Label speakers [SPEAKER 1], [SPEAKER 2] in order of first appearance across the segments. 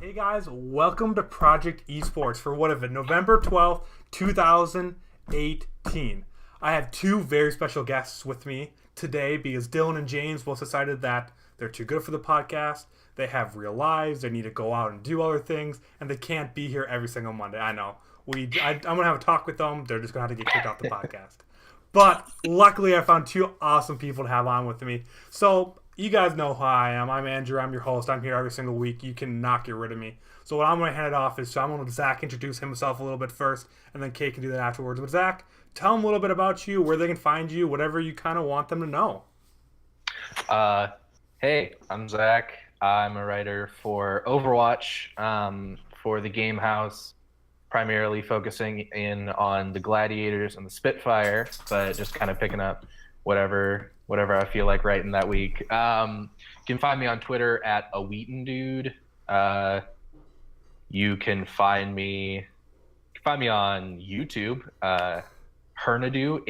[SPEAKER 1] Hey guys, welcome to Project Esports for what is it, November 12th, 2018. I have two very special guests with me today because Dylan and James both decided that they're too good for the podcast. They have real lives, they need to go out and do other things, and they can't be here every single Monday. I know. I'm going to have a talk with them. They're just going to have to get kicked off the podcast. But luckily, I found two awesome people to have on with me. So you guys know who I am. I'm Andrew. I'm your host. I'm here every single week. You cannot get rid of me. So what I'm going to hand it off is I'm going to let Zach introduce himself a little bit first, and then Kate can do that afterwards. But Zach, tell them a little bit about you, where they can find you, whatever you kind of want them to know.
[SPEAKER 2] Hey, I'm Zach. I'm a writer for Overwatch, for the Game Haus, primarily focusing in on the Gladiators and the Spitfire, but just kind of picking up whatever I feel like writing that week. You can find me on Twitter at a Wheaton Dude. You can find me on YouTube, Hernedu,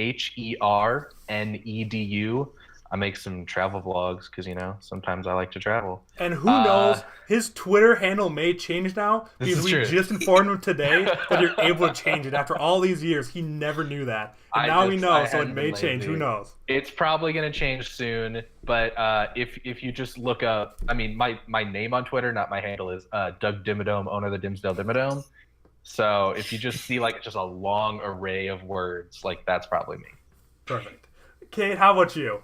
[SPEAKER 2] HERNEDU. I make some travel vlogs because, sometimes I like to travel.
[SPEAKER 1] And who knows, his Twitter handle may change now because we just informed him today that you're able to change it. After all these years, he never knew that. And now we know, so it may change. Who knows?
[SPEAKER 2] It's probably going to change soon, but if you just look up, my name on Twitter, not my handle, is Doug Dimmadome, owner of the Dimsdale Dimmadome. So if you just see just a long array of words, that's probably me.
[SPEAKER 1] Perfect. Kate, how about you?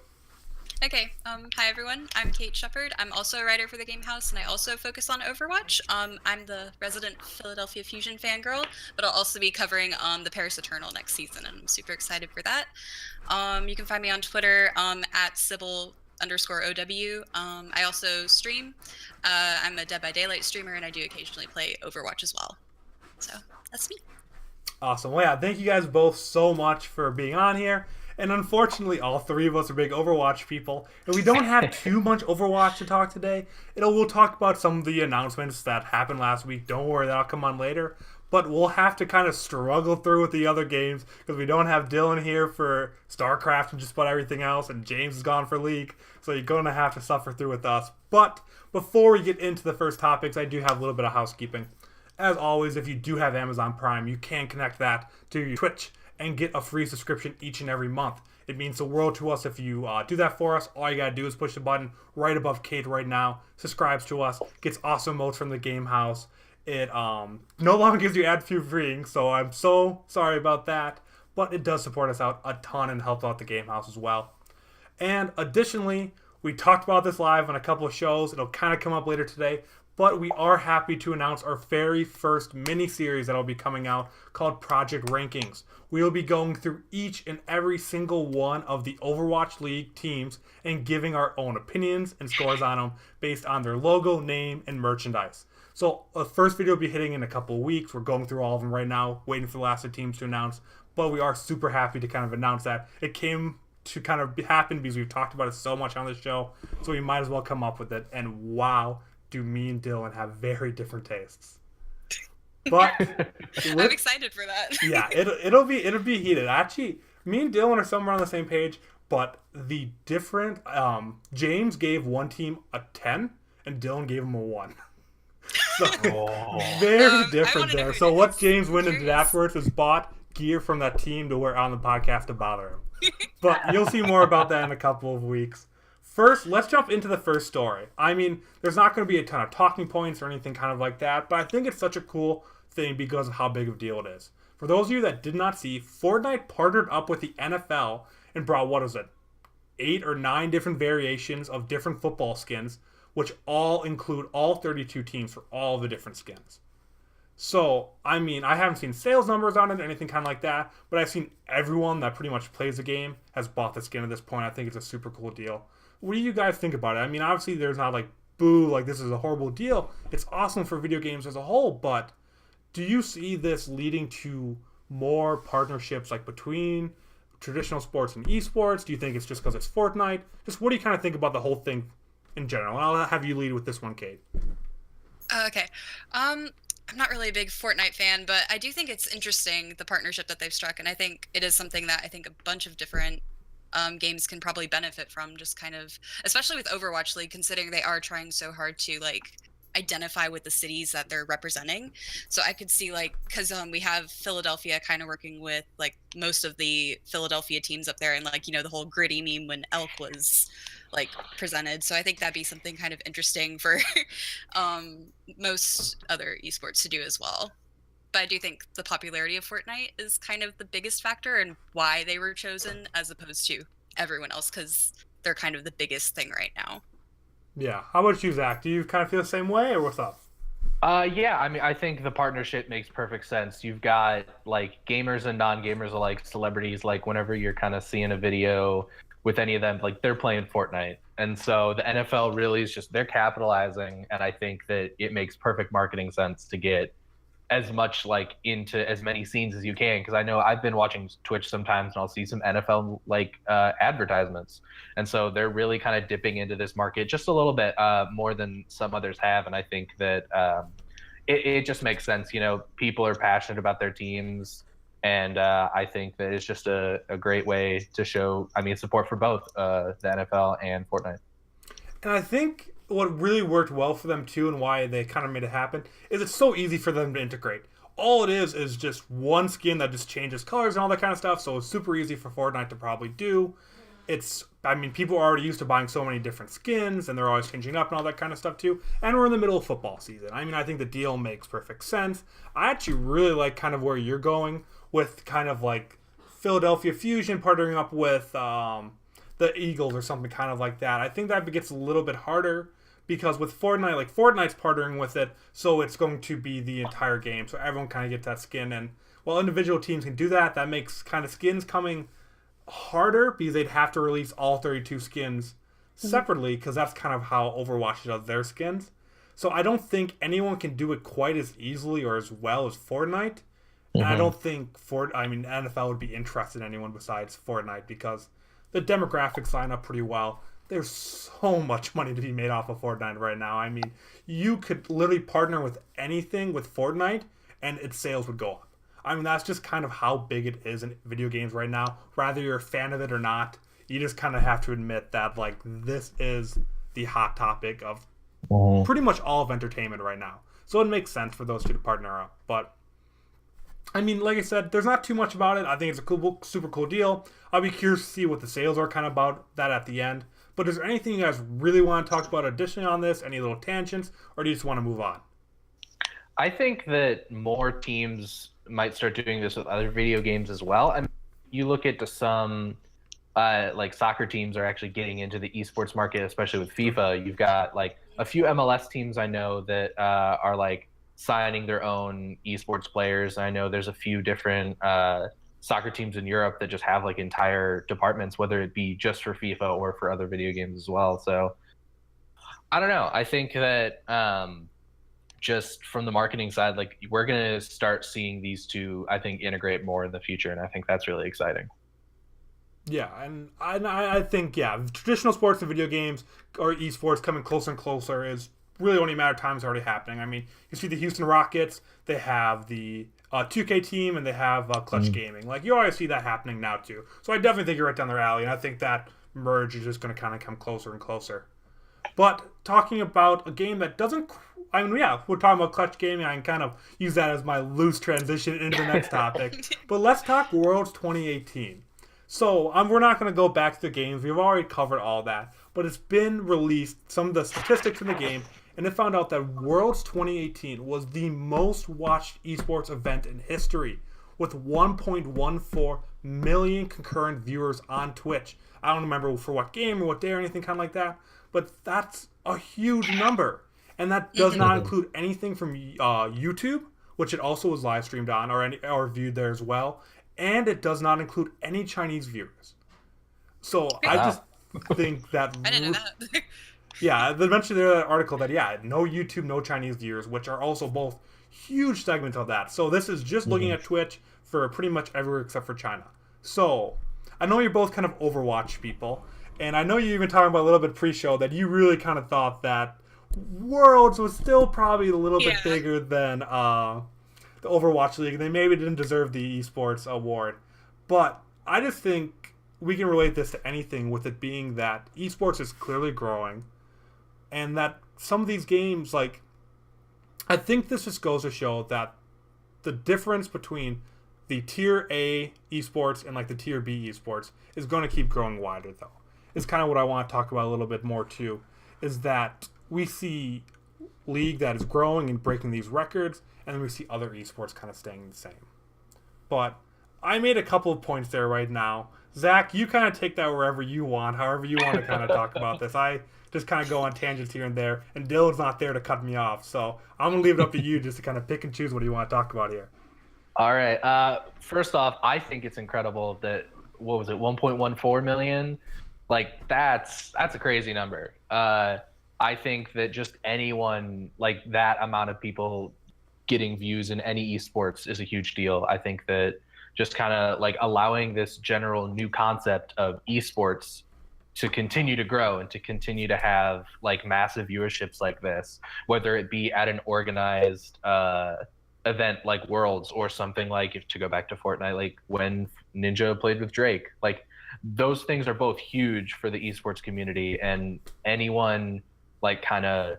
[SPEAKER 3] Okay, hi everyone, I'm Kate Shepard. I'm also a writer for the Game Haus, and I also focus on Overwatch. I'm the resident Philadelphia Fusion fangirl, but I'll also be covering the Paris Eternal next season, and I'm super excited for that. You can find me on Twitter at Sybil_OW. I also stream. I'm a Dead by Daylight streamer, and I do occasionally play Overwatch as well. So, that's me.
[SPEAKER 1] Awesome. Well, yeah, thank you guys both so much for being on here. And unfortunately, all three of us are big Overwatch people, and we don't have too much Overwatch to talk today. We'll talk about some of the announcements that happened last week. Don't worry, that'll come on later. But we'll have to kind of struggle through with the other games because we don't have Dylan here for StarCraft and just about everything else, and James is gone for League, so you're going to have to suffer through with us. But before we get into the first topics, I do have a little bit of housekeeping. As always, if you do have Amazon Prime, you can connect that to your Twitch and get a free subscription each and every month. It means the world to us if you do that for us. All you gotta do is push the button right above Kate right now, subscribes to us, gets awesome modes from the Game Haus. It no longer gives you ad-free, so I'm so sorry about that, but it does support us out a ton and helps out the Game Haus as well. And additionally, we talked about this live on a couple of shows. It'll kind of come up later today, but we are happy to announce our very first mini-series that will be coming out called Project Rankings. We will be going through each and every single one of the Overwatch League teams and giving our own opinions and scores on them based on their logo, name, and merchandise. So the first video will be hitting in a couple of weeks. We're going through all of them right now, waiting for the last of teams to announce. But we are super happy to kind of announce that. It came to kind of happen because we've talked about it so much on this show, so we might as well come up with it. And wow, do me and Dylan have very different tastes. But
[SPEAKER 3] I'm excited for that.
[SPEAKER 1] Yeah, it'll be heated. Actually, me and Dylan are somewhere on the same page, but the different James gave one team a 10 and Dylan gave him a 1. So very different there. So what James went and did afterwards was bought gear from that team to wear on the podcast to bother him. But you'll see more about that in a couple of weeks. First, let's jump into the first story. There's not going to be a ton of talking points or anything kind of like that, but I think it's such a cool thing because of how big of a deal it is. For those of you that did not see, Fornite partnered up with the NFL and brought, 8 or 9 different variations of different football skins, which all include all 32 teams for all the different skins. So, I haven't seen sales numbers on it or anything kind of like that, but I've seen everyone that pretty much plays the game has bought the skin at this point. I think it's a super cool deal. What do you guys think about it? Obviously there's not boo, this is a horrible deal. It's awesome for video games as a whole, but do you see this leading to more partnerships between traditional sports and esports? Do you think it's just because it's Fortnite? Just what do you kind of think about the whole thing in general? And I'll have you lead with this one, Kate.
[SPEAKER 3] Okay. I'm not really a big Fortnite fan, but I do think it's interesting, the partnership that they've struck, and I think it is something that I think a bunch of different games can probably benefit from, just kind of, especially with Overwatch League, considering they are trying so hard to identify with the cities that they're representing. So I could see like, because we have Philadelphia kind of working with like most of the Philadelphia teams up there, and like, you know, the whole gritty meme when Elk was like presented. So I think that'd be something kind of interesting for most other esports to do as well. But I do think the popularity of Fortnite is kind of the biggest factor and why they were chosen as opposed to everyone else, because they're kind of the biggest thing right now.
[SPEAKER 1] Yeah. How about you, Zach? Do you kind of feel the same way, or what's up?
[SPEAKER 2] Yeah, I mean, I think the partnership makes perfect sense. You've got like gamers and non-gamers alike, celebrities. Like whenever you're kind of seeing a video with any of them, like they're playing Fortnite, and so the NFL really is just they're capitalizing, and I think that it makes perfect marketing sense to get as much like into as many scenes as you can, because I know I've been watching Twitch sometimes and I'll see some NFL like advertisements, and so they're really kind of dipping into this market just a little bit more than some others have, and I think that it just makes sense. You know, people are passionate about their teams, and I think that it's just a great way to show, I mean, support for both the NFL and Fortnite.
[SPEAKER 1] And I think what really worked well for them too, and why they kind of made it happen, is it's so easy for them to integrate. All it is just one skin that just changes colors and all that kind of stuff. So it's super easy for Fortnite to probably do. I mean, people are already used to buying so many different skins, and they're always changing up and all that kind of stuff too. And we're in the middle of football season. I mean, I think the deal makes perfect sense. I actually really like kind of where you're going with kind of like Philadelphia Fusion partnering up with the Eagles or something kind of like that. I think that gets a little bit harder because with Fortnite, like Fortnite's partnering with it, so it's going to be the entire game. So everyone kind of gets that skin. And while individual teams can do that, that makes kind of skins coming harder because they'd have to release all 32 skins separately, because that's kind of how Overwatch does their skins. So I don't think anyone can do it quite as easily or as well as Fortnite. And I don't think NFL would be interested in anyone besides Fortnite, because the demographics line up pretty well. There's so much money to be made off of Fortnite right now. I mean, you could literally partner with anything with Fortnite and its sales would go up. I mean, that's just kind of how big it is in video games right now. Whether you're a fan of it or not, you just kind of have to admit that, like, this is the hot topic of pretty much all of entertainment right now. So it makes sense for those two to partner up. But I mean, like I said, there's not too much about it. I think it's a cool, super cool deal. I'll be curious to see what the sales are kind of about that at the end. But is there anything you guys really want to talk about additionally on this? Any little tangents? Or do you just want to move on?
[SPEAKER 2] I think that more teams might start doing this with other video games as well. I mean, you look at some like soccer teams are actually getting into the esports market, especially with FIFA. You've got like a few MLS teams I know that are like signing their own esports players. I know there's a few different soccer teams in Europe that just have like entire departments, whether it be just for FIFA or for other video games as well. So I don't know. I think that just from the marketing side, like we're going to start seeing these two, I think, integrate more in the future. And I think that's really exciting.
[SPEAKER 1] Yeah, and I think, yeah, traditional sports and video games or esports coming closer and closer is really only a matter of time. It's already happening. I mean, you see the Houston Rockets, they have the 2K team, and they have Clutch Gaming. Like, you already see that happening now, too. So I definitely think you're right down their alley, and I think that merge is just going to kind of come closer and closer. But talking about a game that doesn't... I mean, yeah, we're talking about Clutch Gaming. I can kind of use that as my loose transition into the next topic. But let's talk Worlds 2018. So we're not going to go back to the games. We've already covered all that. But it's been released, some of the statistics in the game, and it found out that Worlds 2018 was the most watched esports event in history, with 1.14 million concurrent viewers on Twitch. I don't remember for what game or what day or anything kind of like that, but that's a huge number. And that does not include anything from YouTube, which it also was live streamed on or viewed there as well. And it does not include any Chinese viewers. So I just think that...
[SPEAKER 3] I didn't know that.
[SPEAKER 1] Yeah, they mentioned in the article that, yeah, no YouTube, no Chinese viewers, which are also both huge segments of that. So this is just looking at Twitch for pretty much everywhere except for China. So I know you're both kind of Overwatch people, and I know you even talking about a little bit pre-show that you really kind of thought that Worlds was still probably a little bit bigger than the Overwatch League. They maybe didn't deserve the esports award. But I just think we can relate this to anything, with it being that esports is clearly growing, and that some of these games, like, I think this just goes to show that the difference between the tier A esports and like the tier B esports is going to keep growing wider, though. Is kind of what I want to talk about a little bit more too. Is that we see league that is growing and breaking these records, and then we see other esports kind of staying the same. But I made a couple of points there right now. Zach, you kind of take that wherever you want, however you want to kind of talk about this. I just kind of go on tangents here and there, and Dylan's not there to cut me off, so I'm going to leave it up to you just to kind of pick and choose what you want to talk about here.
[SPEAKER 2] All right. First off, I think it's incredible that, what was it, 1.14 million? Like, that's a crazy number. I think that just anyone, like that amount of people getting views in any esports is a huge deal. I think that just kind of like allowing this general new concept of esports to continue to grow and to continue to have like massive viewerships like this, whether it be at an organized event like Worlds or something like, if to go back to Fortnite, like when Ninja played with Drake, like those things are both huge for the esports community, and anyone like kind of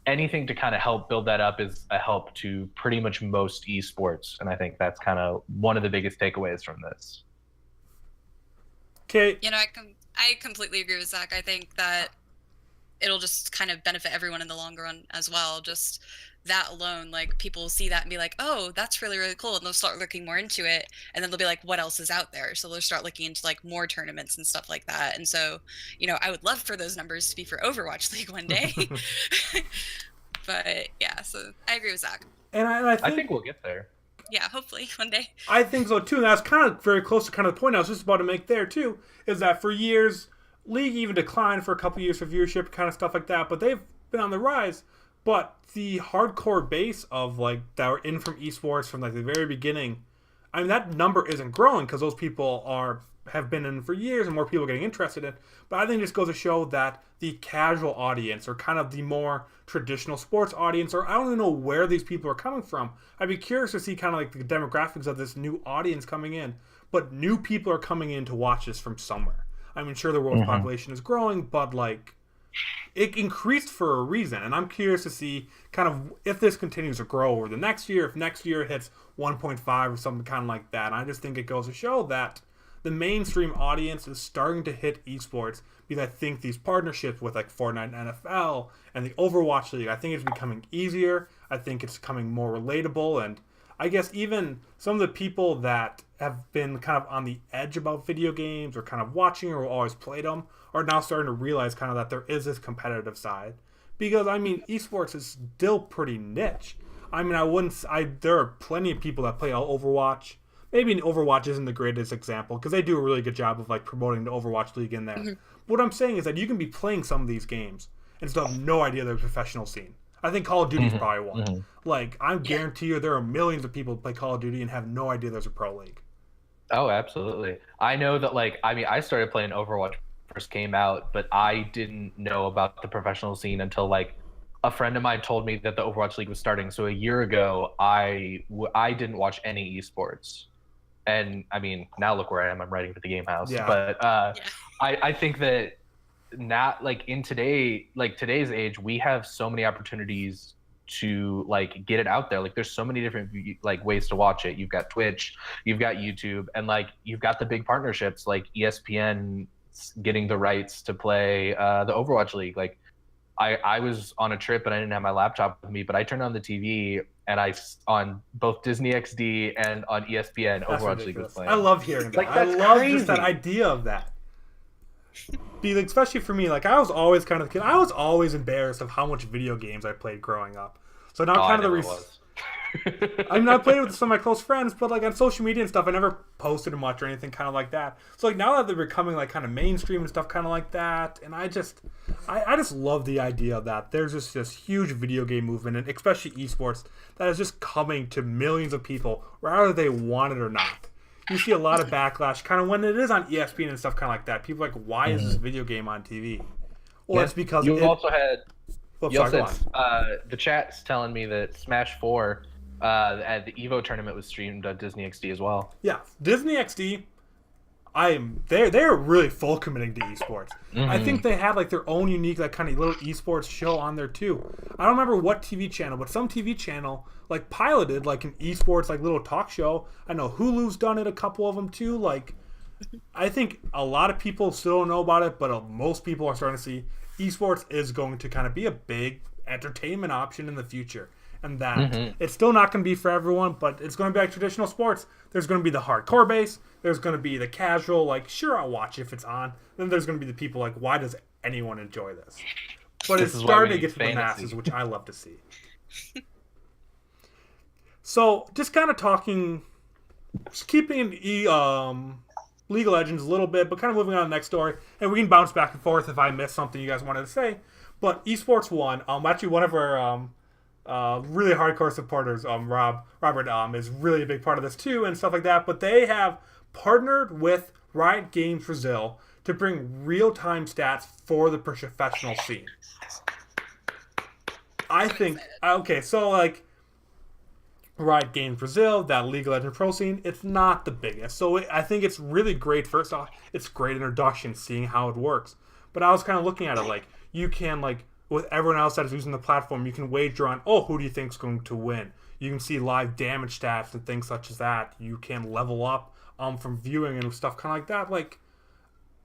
[SPEAKER 2] anything to kind of help build that up is a help to pretty much most esports. And I think that's kind of one of the biggest takeaways from this.
[SPEAKER 1] Okay.
[SPEAKER 3] You know, I completely agree with Zach. I think that it'll just kind of benefit everyone in the longer run as well. Just that alone, like people see that and be like, oh, that's really, really cool. And they'll start looking more into it. And then they'll be like, what else is out there? So they'll start looking into like more tournaments and stuff like that. And so, you know, I would love for those numbers to be for Overwatch League one day. But yeah, so I agree with Zach.
[SPEAKER 1] And I think
[SPEAKER 2] we'll get there.
[SPEAKER 3] Yeah, hopefully one day.
[SPEAKER 1] I think so too. And that's kind of very close to kind of the point I was just about to make there too, is that for years, League even declined for a couple years for viewership, kind of stuff like that, but they've been on the rise. But the hardcore base of like that were in from esports from like the very beginning, I mean that number isn't growing because those people have been in for years and more people are getting interested in. But I think it just goes to show that the casual audience or kind of the more traditional sports audience, or I don't even know where these people are coming from. I'd be curious to see kind of like the demographics of this new audience coming in. But new people are coming in to watch this from somewhere. I mean, sure, the world's population is growing, but like it increased for a reason. And I'm curious to see kind of if this continues to grow over the next year, if next year it hits 1.5 or something kind of like that. And I just think it goes to show that the mainstream audience is starting to hit esports, because I think these partnerships with like Fortnite and NFL and the Overwatch League, I think it's becoming easier. I think it's becoming more relatable. And I guess even some of the people that have been kind of on the edge about video games or kind of watching or always played them are now starting to realize kind of that there is this competitive side. Because, I mean, esports is still pretty niche. I mean, there are plenty of people that play Overwatch. Maybe Overwatch isn't the greatest example because they do a really good job of like promoting the Overwatch League in there. Mm-hmm. What I'm saying is that you can be playing some of these games and still have no idea they're a professional scene. I think Call of Duty is probably one. Mm-hmm. Like, I guarantee you there are millions of people who play Call of Duty and have no idea there's a pro league.
[SPEAKER 2] Oh, absolutely. I know that, like, I mean, I started playing Overwatch first came out, but I didn't know about the professional scene until, like, a friend of mine told me that the Overwatch League was starting. So a year ago, I didn't watch any esports. And, I mean, now look where I am. I'm writing for the Game Haus. Yeah. But I think that not, like, in today's age, we have so many opportunities to like get it out there. Like there's so many different like ways to watch it. You've got Twitch, you've got YouTube, and like you've got the big partnerships like ESPN getting the rights to play the Overwatch League. Like I was on a trip and I didn't have my laptop with me, but I turned on the TV and on both Disney XD and on ESPN Overwatch League was playing.
[SPEAKER 1] I love hearing that. Like, I love just that idea of that. Especially for me, like I was always kind of I was always embarrassed of how much video games I played growing up. So now kind of I mean, I played with some of my close friends, but like on social media and stuff, I never posted much or anything kind of like that. So like now that they're becoming like kind of mainstream and stuff kind of like that, and I just love the idea of that. There's just this huge video game movement, and especially esports, that is just coming to millions of people, whether they want it or not. You see a lot of backlash kind of when it is on ESPN and stuff kind of like that. People are like, why is this video game on TV? Well, it's because
[SPEAKER 2] the chat's telling me that Smash 4 at the Evo tournament was streamed on Disney XD as well.
[SPEAKER 1] Yeah, Disney XD, they're really full committing to esports. I
[SPEAKER 2] Mm-hmm.
[SPEAKER 1] think they have like their own unique like kind of little esports show on there too. I don't remember what TV channel, but some TV channel like piloted like an esports like little talk show. I know Hulu's done it, a couple of them too. Like I think a lot of people still don't know about it, but most people are starting to see esports is going to kind of be a big entertainment option in the future. And that
[SPEAKER 2] Mm-hmm.
[SPEAKER 1] it's still not going to be for everyone, but it's going to be like traditional sports. There's going to be the hardcore base. There's going to be the casual, like, sure, I'll watch if it's on. Then there's going to be the people like, why does anyone enjoy this? But it's
[SPEAKER 2] This is why
[SPEAKER 1] starting
[SPEAKER 2] we
[SPEAKER 1] to get
[SPEAKER 2] need
[SPEAKER 1] to the
[SPEAKER 2] fantasy.
[SPEAKER 1] masses, which I love to see. So, just kind of talking, just keeping League of Legends a little bit, but kind of moving on to the next story, and we can bounce back and forth if I missed something you guys wanted to say. But Esports One, actually one of our really hardcore supporters, Robert, is really a big part of this too, and stuff like that. But they have partnered with Riot Games Brazil to bring real-time stats for the professional scene. I think okay, so like Riot Games Brazil, that League of Legends Pro scene, it's not the biggest. So I think it's really great. First off, it's great introduction, seeing how it works. But I was kind of looking at it like you can like with everyone else that is using the platform, you can wager on who do you think is going to win. You can see live damage stats and things such as that. You can level up from viewing and stuff kind of like that. Like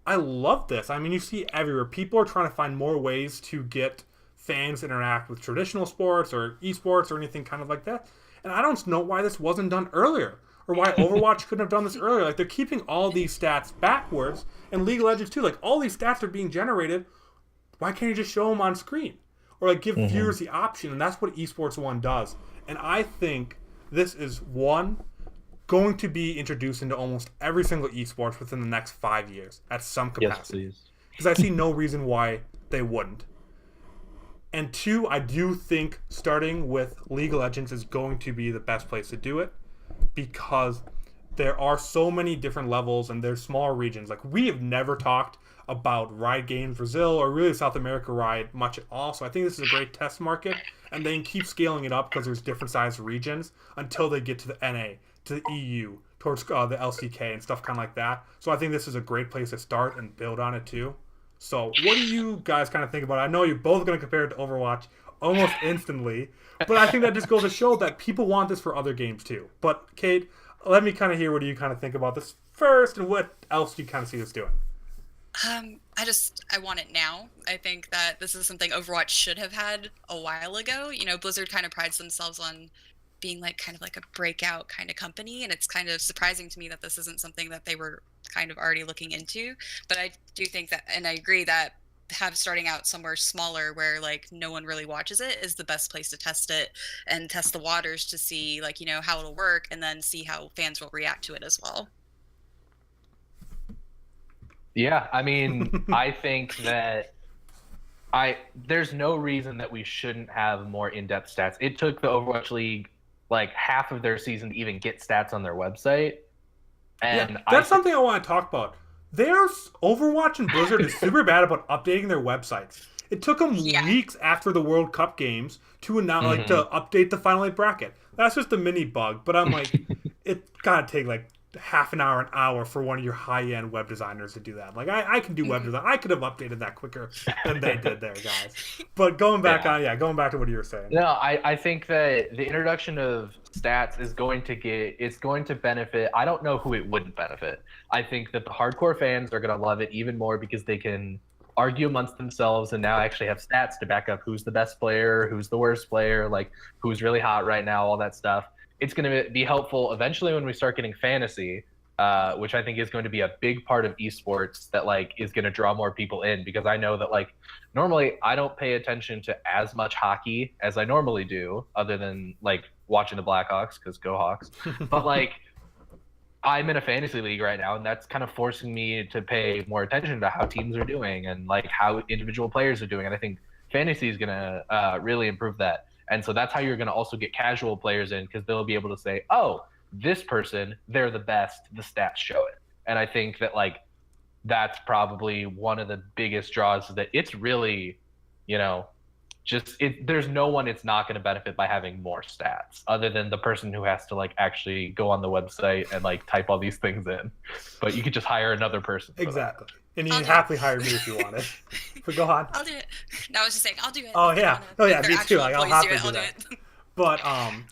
[SPEAKER 1] I love this. I mean, you see everywhere. People are trying to find more ways to get fans to interact with traditional sports or esports or anything kind of like that. And I don't know why this wasn't done earlier, or why Overwatch couldn't have done this earlier. Like they're keeping all these stats backwards, and League of Legends too. Like all these stats are being generated. Why can't you just show them on screen, or like give viewers the option? And that's what Esports One does. And I think this is going to be introduced into almost every single esports within the next 5 years at some capacity.
[SPEAKER 2] Yes, please.
[SPEAKER 1] Because I see no reason why they wouldn't. And two, I do think starting with League of Legends is going to be the best place to do it because there are so many different levels and there's smaller regions. Like we have never talked about Riot Games Brazil or really South America Riot much at all. So I think this is a great test market and they can keep scaling it up because there's different sized regions until they get to the NA, to the EU, towards the LCK and stuff kind of like that. So I think this is a great place to start and build on it too. So, what do you guys kind of think about it? I know you're both going to compare it to Overwatch almost instantly, but I think that just goes to show that people want this for other games too. But, Kate, let me kind of hear what do you kind of think about this first, and what else do you kind of see this doing?
[SPEAKER 3] I want it now. I think that this is something Overwatch should have had a while ago. You know, Blizzard kind of prides themselves on being like kind of like a breakout kind of company, and it's kind of surprising to me that this isn't something that they were kind of already looking into. But I do think that, and I agree that starting out somewhere smaller where like no one really watches it is the best place to test it and test the waters to see like, you know, how it'll work and then see how fans will react to it as well.
[SPEAKER 2] Yeah, I mean, I think that there's no reason that we shouldn't have more in-depth stats. It took the Overwatch League like half of their season to even get stats on their website. And
[SPEAKER 1] yeah, that's something I want to talk about. There's Overwatch and Blizzard is super bad about updating their websites. It took them weeks after the World Cup games to announce, like, to update the Final Eight bracket. That's just a mini bug, but I'm like, it gotta take like half an hour for one of your high-end web designers to do that. Like, I can do web design. I could have updated that quicker than they did there, guys. But going back to what you were saying.
[SPEAKER 2] No, I think that the introduction of stats is going to benefit. I don't know who it wouldn't benefit. I think that the hardcore fans are going to love it even more because they can argue amongst themselves and now actually have stats to back up who's the best player, who's the worst player, like who's really hot right now, all that stuff. It's going to be helpful eventually when we start getting fantasy, which I think is going to be a big part of esports that like is going to draw more people in, because I know that like normally I don't pay attention to as much hockey as I normally do, other than like watching the Blackhawks, because go Hawks. But like I'm in a fantasy league right now, and that's kind of forcing me to pay more attention to how teams are doing and like how individual players are doing. And I think fantasy is going to really improve that. And so that's how you're going to also get casual players in, because they'll be able to say, oh, this person, they're the best, the stats show it. And I think that like that's probably one of the biggest draws, is that it's really, you know, there's no one it's not going to benefit by having more stats other than the person who has to like actually go on the website and like type all these things in. But you could just hire another person.
[SPEAKER 1] Exactly. And you
[SPEAKER 3] I'll
[SPEAKER 1] can
[SPEAKER 3] do it.
[SPEAKER 1] happily hire me if you wanted. But go on.
[SPEAKER 3] I'll do it. No, I was just saying, I'll do it.
[SPEAKER 1] Oh,
[SPEAKER 3] If they
[SPEAKER 1] yeah.
[SPEAKER 3] wanna-
[SPEAKER 1] No, yeah,
[SPEAKER 3] if their
[SPEAKER 1] me too.
[SPEAKER 3] actual
[SPEAKER 1] Like, I'll
[SPEAKER 3] employees
[SPEAKER 1] happily do
[SPEAKER 3] I'll
[SPEAKER 1] that.
[SPEAKER 3] do it.
[SPEAKER 1] But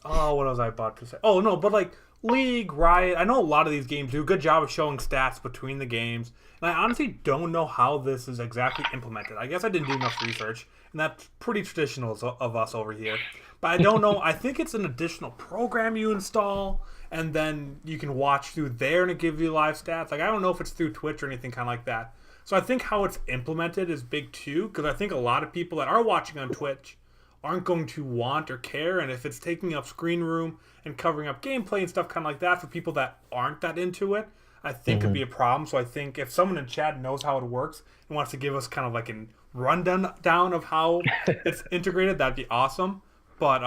[SPEAKER 1] what was I about to say? Oh no, but like League, Riot, I know a lot of these games do a good job of showing stats between the games, and I honestly don't know how this is exactly implemented. I guess I didn't do enough research, and that's pretty traditional of us over here. But I don't know. I think it's an additional program you install, and then you can watch through there, and it gives you live stats. Like I don't know if it's through Twitch or anything kind of like that. So I think how it's implemented is big too, because I think a lot of people that are watching on Twitch aren't going to want or care, and if it's taking up screen room and covering up gameplay and stuff kind of like that for people that aren't that into it, I think could be a problem. So I think if someone in chat knows how it works and wants to give us kind of like a rundown of how it's integrated, that'd be awesome. But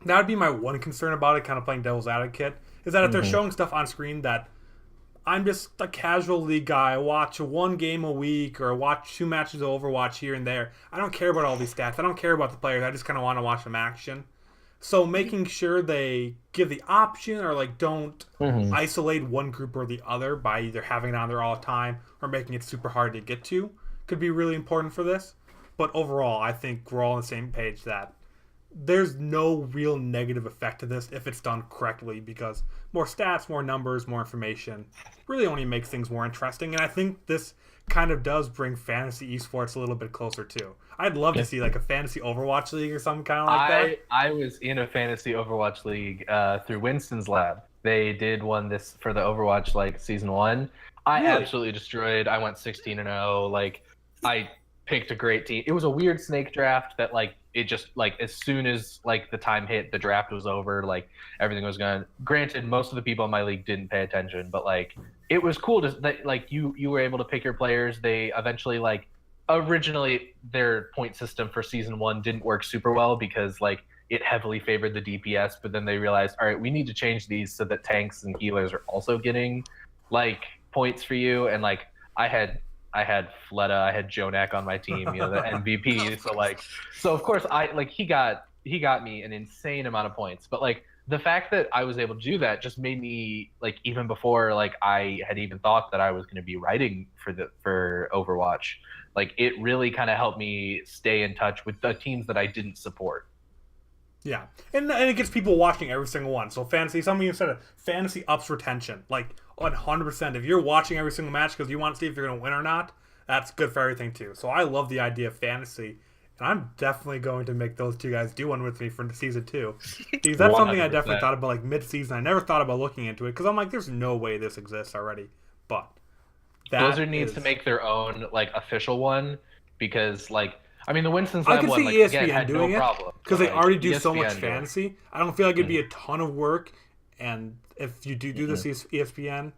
[SPEAKER 1] that would be my one concern about it, kind of playing devil's advocate, is that if they're showing stuff on screen that I'm just a casual League guy, I watch one game a week or watch 2 matches of Overwatch here and there. I don't care about all these stats. I don't care about the players. I just kind of want to watch them action. So making sure they give the option or like don't isolate one group or the other by either having it on there all the time or making it super hard to get to could be really important for this. But overall, I think we're all on the same page that there's no real negative effect to this if it's done correctly, because more stats, more numbers, more information really only makes things more interesting. And I think this kind of does bring fantasy esports a little bit closer too. I'd love to see like a fantasy Overwatch League or something kind of like that.
[SPEAKER 2] I was in a fantasy Overwatch League through Winston's lab. They did one this for the Overwatch like season 1. I
[SPEAKER 1] Really?
[SPEAKER 2] absolutely destroyed. I went 16-0. Like I picked a great team. It was a weird snake draft that like it just like as soon as like the time hit, the draft was over, like everything was gone. Granted, most of the people in my league didn't pay attention, but like it was cool to that like you were able to pick your players. They eventually like originally their point system for season 1 didn't work super well because like it heavily favored the DPS, but then they realized, all right, we need to change these so that tanks and healers are also getting like points for you. And like I had Fleta, I had Jonak on my team, you know, the MVP. So of course I like he got me an insane amount of points. But like the fact that I was able to do that just made me like even before like I had even thought that I was going to be writing for Overwatch, like it really kind of helped me stay in touch with the teams that I didn't support.
[SPEAKER 1] Yeah, and it gets people watching every single one. So fantasy, some of you said it, fantasy ups retention, like 100%. If you're watching every single match because you want to see if you're going to win or not, that's good for everything too. So I love the idea of fantasy, and I'm definitely going to make those two guys do one with me for season 2. Because that's something I definitely
[SPEAKER 2] 100%.
[SPEAKER 1] thought about like mid-season. I never thought about looking into it because I'm like, there's no way this exists already. But
[SPEAKER 2] Blizzard needs to make their own like official one because like I mean the Winston's
[SPEAKER 1] I
[SPEAKER 2] Lab
[SPEAKER 1] could
[SPEAKER 2] one
[SPEAKER 1] see
[SPEAKER 2] like,
[SPEAKER 1] ESPN
[SPEAKER 2] again, had
[SPEAKER 1] doing
[SPEAKER 2] no
[SPEAKER 1] it
[SPEAKER 2] problem
[SPEAKER 1] because
[SPEAKER 2] but,
[SPEAKER 1] they
[SPEAKER 2] like,
[SPEAKER 1] already do so much
[SPEAKER 2] ESPN
[SPEAKER 1] fantasy. I don't feel like it'd be a ton of work. And if you do this ESPN,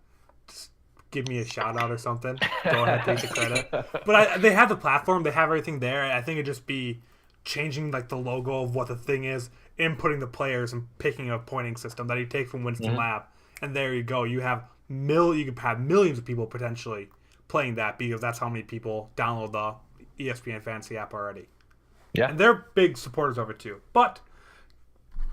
[SPEAKER 1] just give me a shout out or something. Go ahead, take the credit. But they have the platform, they have everything there. I think it'd just be changing like the logo of what the thing is, inputting the players, and picking a pointing system that you take from Winston Lab. And there you go. You have you could have millions of people potentially playing that because that's how many people download the ESPN Fantasy app already.
[SPEAKER 2] Yeah.
[SPEAKER 1] And they're big supporters of it too. But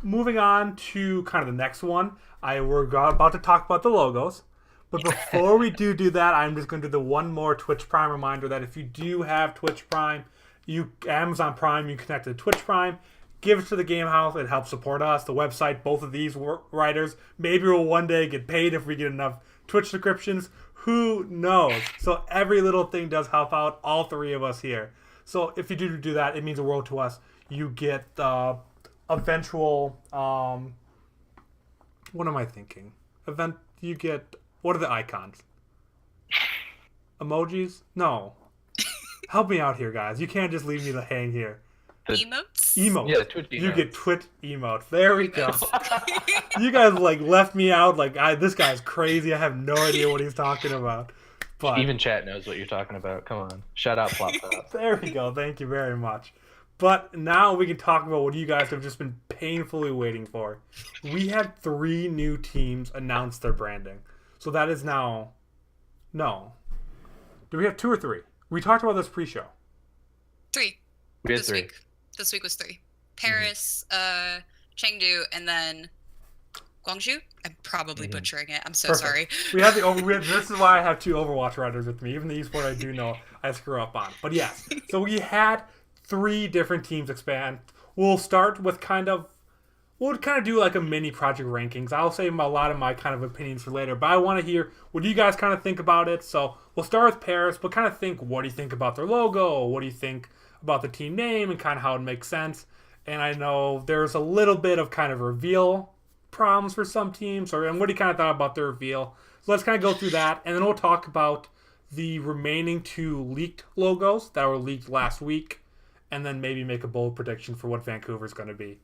[SPEAKER 1] moving on to kind of the next one, we're about to talk about the logos. But before we do that, I'm just going to do the one more Twitch Prime reminder that if you do have Twitch Prime, Amazon Prime, you connect to Twitch Prime, give it to the Game Haus. It helps support us, the website, both of these writers. Maybe we'll one day get paid if we get enough Twitch subscriptions. Who knows? So every little thing does help out all three of us here. So if you do that, it means the world to us. You get eventual what am I thinking? You get, what are the icons? Emojis? No. Help me out here, guys. You can't just leave me to hang here.
[SPEAKER 3] Emotes?
[SPEAKER 1] Emotes.
[SPEAKER 2] Yeah, Twitch emotes.
[SPEAKER 1] You get Twitch emotes. There we go. You guys like left me out. Like this guy's crazy. I have no idea what he's talking about. But
[SPEAKER 2] Even chat knows what you're talking about. Come on. Shout out Plop Top.
[SPEAKER 1] there we go. Thank you very much. But now we can talk about what you guys have just been painfully waiting for. We had 3 new teams announce their branding. So that is now... No. Do we have 2 or 3? We talked about this pre-show.
[SPEAKER 3] 3.
[SPEAKER 2] We had
[SPEAKER 3] this
[SPEAKER 2] three.
[SPEAKER 3] week. This week was 3. Paris, Chengdu, and then Guangzhou. I'm probably butchering it. I'm so
[SPEAKER 1] Perfect.
[SPEAKER 3] sorry.
[SPEAKER 1] This is why I have 2 Overwatch writers with me. Even the esport I do know I screw up on. But yes, so we had 3 different teams expand. We'll start with we'll do like a mini project rankings. I'll save a lot of my kind of opinions for later, but I want to hear what do you guys kind of think about it. So we'll start with Paris, but kind of think, what do you think about their logo? What do you think about the team name and kind of how it makes sense? And I know there's a little bit of kind of reveal problems for some teams, and what do you kind of thought about the reveal? So let's kind of go through that, and then we'll talk about the remaining 2 leaked logos that were leaked last week, and then maybe make a bold prediction for what Vancouver's going to be.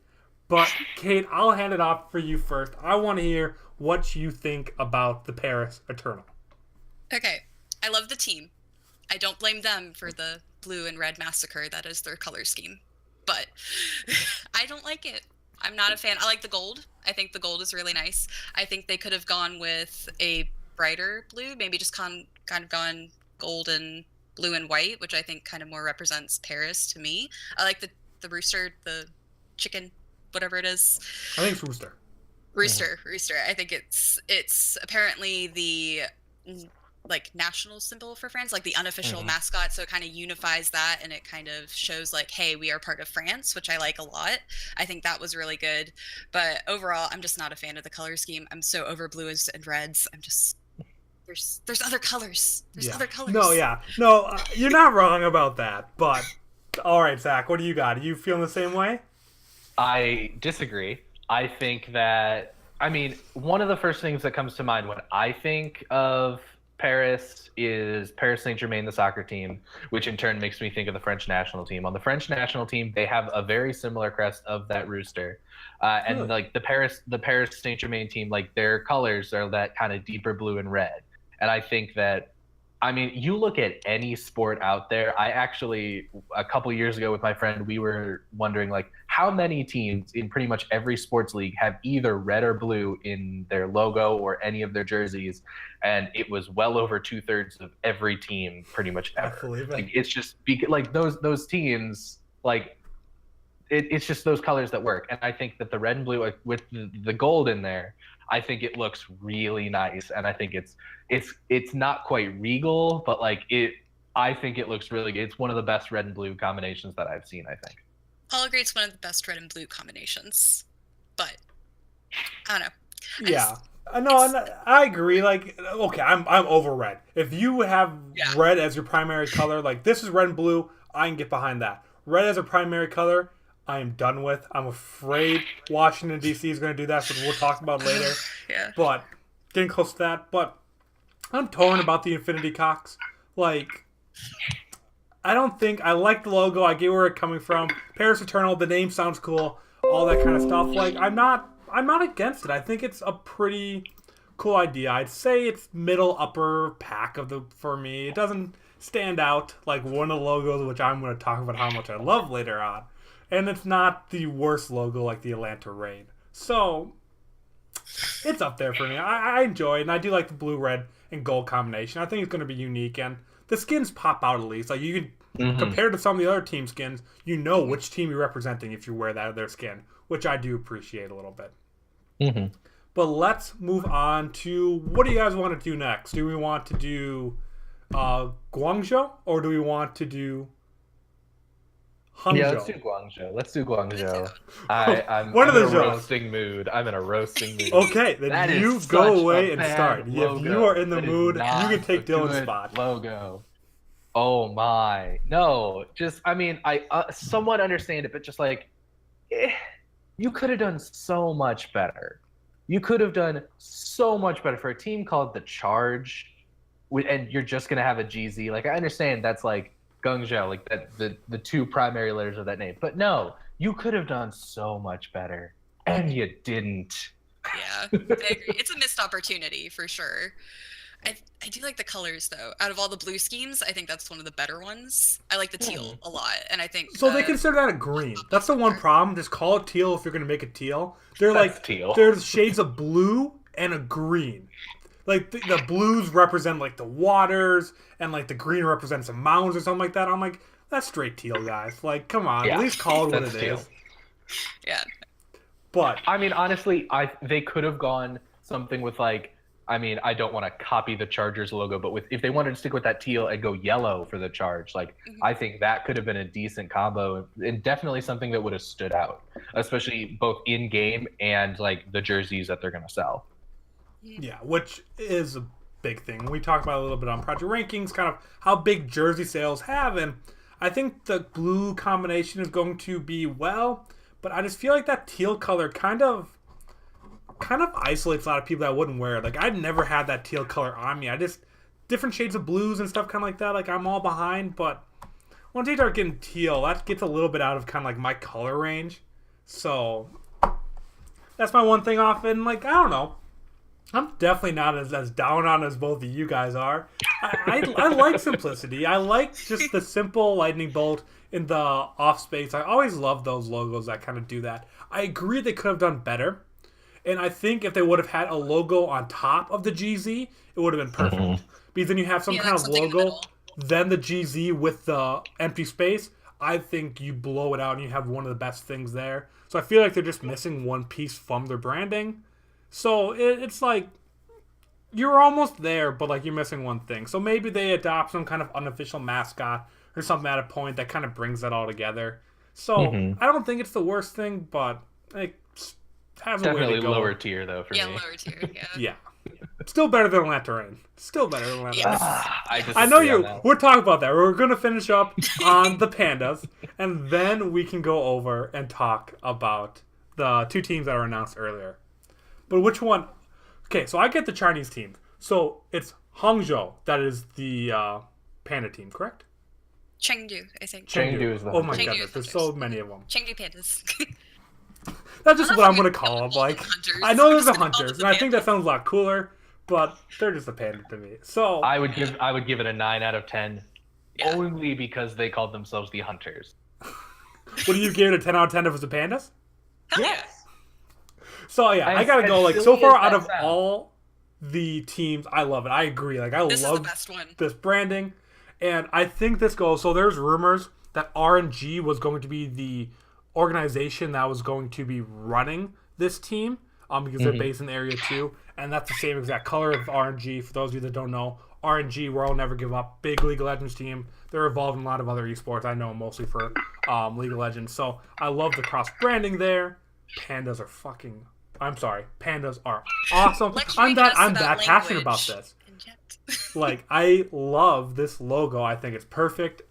[SPEAKER 1] But Kate, I'll hand it off for you first. I want to hear what you think about the Paris Eternal.
[SPEAKER 3] Okay, I love the team. I don't blame them for the blue and red massacre that is their color scheme, but I don't like it. I'm not a fan. I like the gold. I think the gold is really nice. I think they could have gone with a brighter blue, maybe just kind of gone gold and blue and white, which I think kind of more represents Paris to me. I like the rooster, the chicken, whatever it is.
[SPEAKER 1] I think it's Rooster.
[SPEAKER 3] Rooster. I think it's apparently the like national symbol for France, like the unofficial mascot, so it kind of unifies that, and it kind of shows like, hey, we are part of France, which I like a lot. I think that was really good, but overall I'm just not a fan of the color scheme. I'm so over blues and reds. I'm just there's other colors. Other colors.
[SPEAKER 1] No, you're not wrong about that, but all right, Zach, what do you got? Are you feeling the same way?
[SPEAKER 2] I disagree. I think that, one of the first things that comes to mind when I think of Paris is Paris Saint-Germain, the soccer team, which in turn makes me think of the French national team. On the French national team, they have a very similar crest of that rooster. And like the Paris Saint-Germain team, like their colors are that kind of deeper blue and red. And I think that, you look at any sport out there. I actually, a couple years ago with my friend, we were wondering like how many teams in pretty much every sports league have either red or blue in their logo or any of their jerseys. And it was well over 2/3 of every team pretty much ever.
[SPEAKER 1] I believe it.
[SPEAKER 2] Like, it's just like those teams, like it's just those colors that work. And I think that the red and blue, like, with the gold in there, I think it looks really nice, and I think it's not quite regal, but like I think it looks really good. It's one of the best red and blue combinations that I've seen, I think.
[SPEAKER 3] I'll agree it's one of the best red and blue combinations, but I don't know.
[SPEAKER 1] Yeah. No, I agree. Like, okay, I'm over red. If you have red as your primary color, like this is red and blue, I can get behind that. Red as a primary color, I am done with. I'm afraid Washington, D.C. is going to do that, so we'll talk about it later.
[SPEAKER 3] Yeah.
[SPEAKER 1] But getting close to that. But I'm torn about the Infinity Cocks. Like, I don't think I like the logo. I get where it's coming from. Paris Eternal, the name sounds cool. All that kind of stuff. Like, I'm not against it. I think it's a pretty cool idea. I'd say it's middle upper pack for me. It doesn't stand out like one of the logos, which I'm going to talk about how much I love later on. And it's not the worst logo like the Atlanta Rain. So, it's up there for me. I enjoy it, and I do like the blue, red, and gold combination. I think it's going to be unique, and the skins pop out at least. Like, you can, compared to some of the other team skins, you know which team you're representing if you wear their skin, which I do appreciate a little bit. But let's move on to, what do you guys want to do next? Do we want to do Guangzhou, or do we want to do Hangzhou?
[SPEAKER 2] Yeah, let's do Guangzhou. I'm
[SPEAKER 1] One of
[SPEAKER 2] in
[SPEAKER 1] the
[SPEAKER 2] a
[SPEAKER 1] shows.
[SPEAKER 2] roasting mood. I'm in a roasting mood.
[SPEAKER 1] Okay, then
[SPEAKER 2] That
[SPEAKER 1] you
[SPEAKER 2] is
[SPEAKER 1] go
[SPEAKER 2] such
[SPEAKER 1] away
[SPEAKER 2] a
[SPEAKER 1] and
[SPEAKER 2] bad
[SPEAKER 1] start. If
[SPEAKER 2] logo.
[SPEAKER 1] you are in the
[SPEAKER 2] That is
[SPEAKER 1] mood, you
[SPEAKER 2] not
[SPEAKER 1] can take
[SPEAKER 2] a
[SPEAKER 1] Dylan's
[SPEAKER 2] good
[SPEAKER 1] spot.
[SPEAKER 2] Logo. Oh my. No, just, I somewhat understand it, but just like, you could have done so much better. You could have done so much better for a team called The Charge, and you're just going to have a GZ. Like, I understand that's like Guangzhou, like that the 2 primary letters of that name. But no, you could have done so much better, and you didn't.
[SPEAKER 3] Yeah, I agree. It's a missed opportunity for sure. I do like the colors though. Out of all the blue schemes, I think that's one of the better ones. I like the teal a lot, and I think
[SPEAKER 1] So they consider that a green. That's the one problem. Just call it teal if you're going to make it teal. They're
[SPEAKER 2] That's
[SPEAKER 1] like
[SPEAKER 2] teal.
[SPEAKER 1] There's shades of blue and a green. Like the blues represent like the waters, and like the green represents the mountains or something like that. I'm like, that's straight teal, guys. Like, come on,
[SPEAKER 2] Yeah,
[SPEAKER 1] at least call it what
[SPEAKER 2] that's
[SPEAKER 1] it
[SPEAKER 2] teal.
[SPEAKER 1] is.
[SPEAKER 3] Yeah.
[SPEAKER 1] But
[SPEAKER 2] I mean, honestly, they could have gone something with like, I mean, I don't want to copy the Chargers logo, but if they wanted to stick with that teal and go yellow for the charge, like I think that could have been a decent combo and definitely something that would have stood out, especially both in game and like the jerseys that they're gonna sell.
[SPEAKER 1] yeah, which is a big thing. We talked about it a little bit on Project Rankings, kind of how big jersey sales have, and I think the blue combination is going to be well, but I just feel like that teal color kind of isolates a lot of people that wouldn't wear it. Like, I'd never had that teal color on me. I just different shades of blues and stuff kind of like that. Like, I'm all behind, but once you start getting teal, that gets a little bit out of kind of like my color range. So that's my one thing off. And like, I don't know, I'm definitely not as down on as both of you guys are. I like simplicity. I like just the simple lightning bolt in the off space. I always love those logos that kind of do that. I agree they could have done better. And I think if they would have had a logo on top of the GZ, it would have been perfect. Because then you have some kind of logo, then the GZ with the empty space. I think you blow it out and you have one of the best things there. So I feel like they're just missing one piece from their branding. So it's like you're almost there, but like you're missing one thing. So maybe they adopt some kind of unofficial mascot or something at a point that kind of brings that all together. So I don't think it's the worst thing, but like, has a way
[SPEAKER 2] Definitely
[SPEAKER 1] to go.
[SPEAKER 2] lower tier though for me.
[SPEAKER 3] Yeah, lower tier. Yeah.
[SPEAKER 1] Yeah. Still better than Lantarin. Still better than Lantarin.
[SPEAKER 3] Yes.
[SPEAKER 1] I know you. We're talking about that. We're going to finish up on the Pandas, and then we can go over and talk about the two teams that were announced earlier. But which one? Okay, so I get the Chinese team. So it's Hangzhou that is the Panda team, correct?
[SPEAKER 3] Chengdu, I think.
[SPEAKER 2] Chengdu is the
[SPEAKER 1] Oh my
[SPEAKER 3] Chengdu
[SPEAKER 1] goodness,
[SPEAKER 3] is
[SPEAKER 1] there's
[SPEAKER 3] hunters.
[SPEAKER 1] so many of them.
[SPEAKER 3] Chengdu Pandas.
[SPEAKER 1] That's just
[SPEAKER 3] I don't
[SPEAKER 1] what
[SPEAKER 3] know
[SPEAKER 1] I'm
[SPEAKER 3] if
[SPEAKER 1] going
[SPEAKER 3] I'm
[SPEAKER 1] to call
[SPEAKER 3] gonna
[SPEAKER 1] them.
[SPEAKER 3] call
[SPEAKER 1] Like,
[SPEAKER 3] them hunters.
[SPEAKER 1] I know
[SPEAKER 3] I'm
[SPEAKER 1] there's
[SPEAKER 3] just
[SPEAKER 1] a
[SPEAKER 3] gonna call
[SPEAKER 1] hunters,
[SPEAKER 3] them
[SPEAKER 1] and I think
[SPEAKER 3] the
[SPEAKER 1] that sounds a lot cooler, but they're just a panda to me. So
[SPEAKER 2] I would give it a 9 out of 10,
[SPEAKER 3] Yeah.
[SPEAKER 2] only because they called themselves the Hunters.
[SPEAKER 1] would you give it a 10 out of 10 if it was a pandas?
[SPEAKER 3] Hell yeah.
[SPEAKER 1] So yeah, I
[SPEAKER 2] As-
[SPEAKER 1] gotta
[SPEAKER 2] as
[SPEAKER 1] go. Like,
[SPEAKER 2] silly
[SPEAKER 1] so far
[SPEAKER 2] as
[SPEAKER 1] out
[SPEAKER 2] that
[SPEAKER 1] of
[SPEAKER 2] sounds.
[SPEAKER 1] all the teams, I love it. I agree. Like, I
[SPEAKER 3] This is the
[SPEAKER 1] love
[SPEAKER 3] best one.
[SPEAKER 1] this branding, and I think this goes. So there's rumors that RNG was going to be the organization that was going to be running this team, because they're based in the area too, and that's the same exact color of RNG. For those of you that don't know, RNG, World Never Give Up, big League of Legends team. They're involved in a lot of other esports. I know mostly for League of Legends. So I love the cross branding there. Pandas are fucking. I'm sorry, pandas are awesome. I'm that passionate about this. Like, I love this logo. I think it's perfect.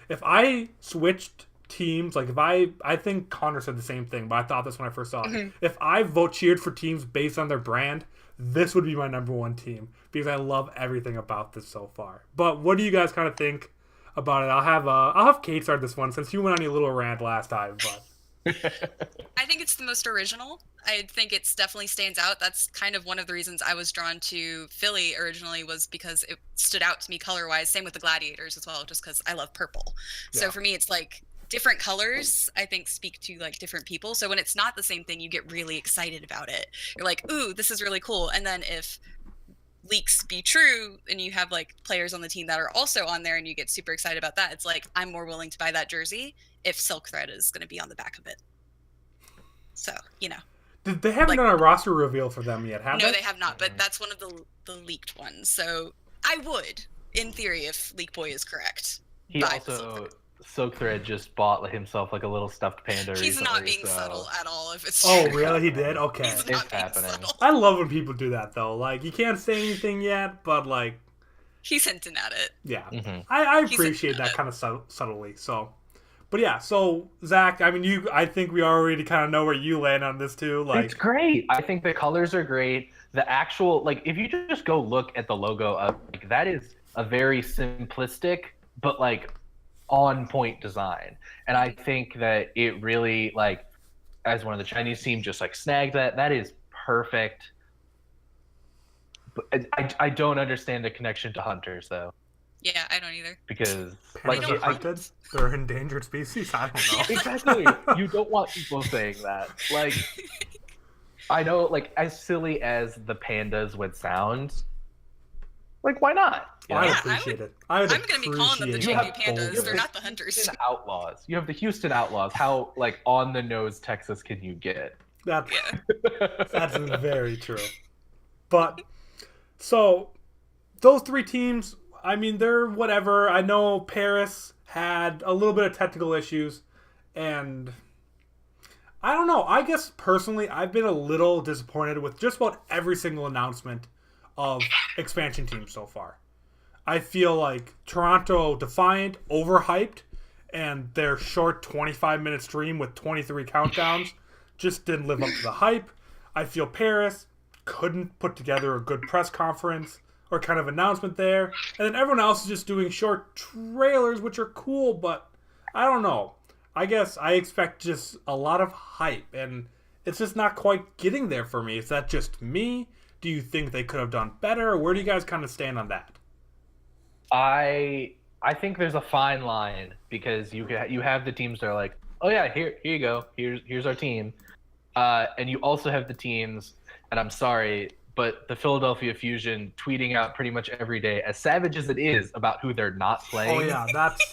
[SPEAKER 1] If I switched teams, like if I think Connor said the same thing, but I thought this when I first saw it. If I cheered for teams based on their brand, this would be my number one team because I love everything about this so far. But what do you guys kind of think about it? I'll have Kate start this one since you went on your little rant last time. But
[SPEAKER 3] I think it's the most original. I think it's definitely stands out. That's kind of one of the reasons I was drawn to Philly originally, was because it stood out to me color-wise. Same with the Gladiators as well, just because I love purple. So
[SPEAKER 1] Yeah.
[SPEAKER 3] for me, it's like different colors, I think, speak to like different people. So when it's not the same thing, you get really excited about it. You're like, ooh, this is really cool. And then if leaks be true and you have like players on the team that are also on there and you get super excited about that, it's like, I'm more willing to buy that jersey if Silk Thread is going to be on the back of it. So, you know.
[SPEAKER 1] they haven't done a roster reveal for them yet, have
[SPEAKER 3] No,
[SPEAKER 1] they?
[SPEAKER 3] they have not, but that's one of the leaked ones. So I would, in theory, if Leak Boy is correct.
[SPEAKER 2] He
[SPEAKER 3] buy the
[SPEAKER 2] also Silk Thread just bought himself like a little stuffed panda.
[SPEAKER 3] He's
[SPEAKER 2] recently,
[SPEAKER 3] not being
[SPEAKER 2] so
[SPEAKER 3] subtle at all. If it's
[SPEAKER 1] Oh,
[SPEAKER 3] true.
[SPEAKER 1] really? He did? Okay.
[SPEAKER 3] He's
[SPEAKER 2] It's
[SPEAKER 3] not being
[SPEAKER 2] happening.
[SPEAKER 3] subtle.
[SPEAKER 1] I love when people do that, though. Like, you can't say anything yet, but, like,
[SPEAKER 3] He's hinting at it.
[SPEAKER 1] yeah.
[SPEAKER 2] Mhm.
[SPEAKER 1] I
[SPEAKER 3] He's
[SPEAKER 1] appreciate
[SPEAKER 3] into
[SPEAKER 1] that
[SPEAKER 3] it.
[SPEAKER 1] kind of subtly. So, but yeah, so, Zach, I mean, I think we already kind of know where you land on this, too.
[SPEAKER 2] It's
[SPEAKER 1] Like,
[SPEAKER 2] great. I think the colors are great. The actual, like, if you just go look at the logo of, like, that is a very simplistic but like on point design, and I think that it really, like, as one of the Chinese team just like snagged that is perfect. But I don't understand the connection to hunters though,
[SPEAKER 3] Yeah, I don't either.
[SPEAKER 2] because
[SPEAKER 1] pandas
[SPEAKER 2] like
[SPEAKER 1] are hunted? They're endangered species? I don't know.
[SPEAKER 2] exactly, you don't want people saying that. Like, I know, like, as silly as the pandas would sound, Like, why not? You know?
[SPEAKER 1] I
[SPEAKER 3] Yeah,
[SPEAKER 1] appreciate it. I would
[SPEAKER 3] I'm gonna be calling them the
[SPEAKER 1] appreciate
[SPEAKER 3] Chengdu
[SPEAKER 1] that
[SPEAKER 3] Pandas.
[SPEAKER 1] boldness.
[SPEAKER 3] They're not the hunters.
[SPEAKER 2] Houston Outlaws. You have the Houston Outlaws. How like on the nose Texas can you get?
[SPEAKER 1] That's
[SPEAKER 3] Yeah.
[SPEAKER 1] that's very true. But so those three teams, I mean, they're whatever. I know Paris had a little bit of technical issues, and I don't know. I guess personally, I've been a little disappointed with just about every single announcement of expansion teams so far. I feel like Toronto Defiant overhyped, and their short 25-minute stream with 23 countdowns just didn't live up to the hype. I feel Paris couldn't put together a good press conference or kind of announcement there. And then everyone else is just doing short trailers, which are cool, but I don't know. I guess I expect just a lot of hype, and it's just not quite getting there for me. Is that just me? Do you think they could have done better? Where do you guys kind of stand on that?
[SPEAKER 2] I think there's a fine line because you have the teams that are like, oh yeah, here you go, here's our team, and you also have the teams, and I'm sorry, but the Philadelphia Fusion tweeting out pretty much every day, as savage as it is about who they're not playing.
[SPEAKER 1] Oh yeah, that's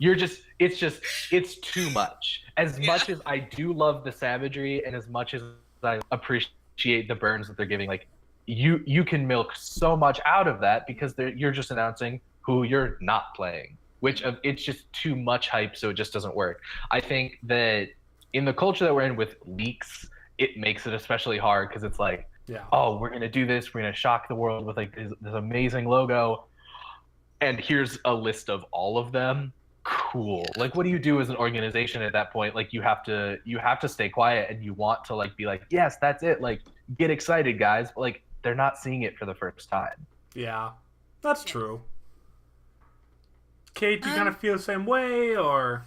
[SPEAKER 2] it's too much. As much as I do love the savagery, and as much as I appreciate the burns that they're giving, like you can milk so much out of that because you're just announcing who you're not playing, which it's just too much hype, so it just doesn't work. I think that in the culture that we're in with leaks, it makes it especially hard because it's like, oh, we're gonna do this, we're gonna shock the world with like this amazing logo, and here's a list of all of them. Cool. Like, what do you do as an organization at that point? Like, you have to stay quiet, and you want to like be like, yes, that's it. Like, get excited, guys. But like, they're not seeing it for the first time.
[SPEAKER 1] Yeah, that's true. Kate, do you kind of feel the same way, or?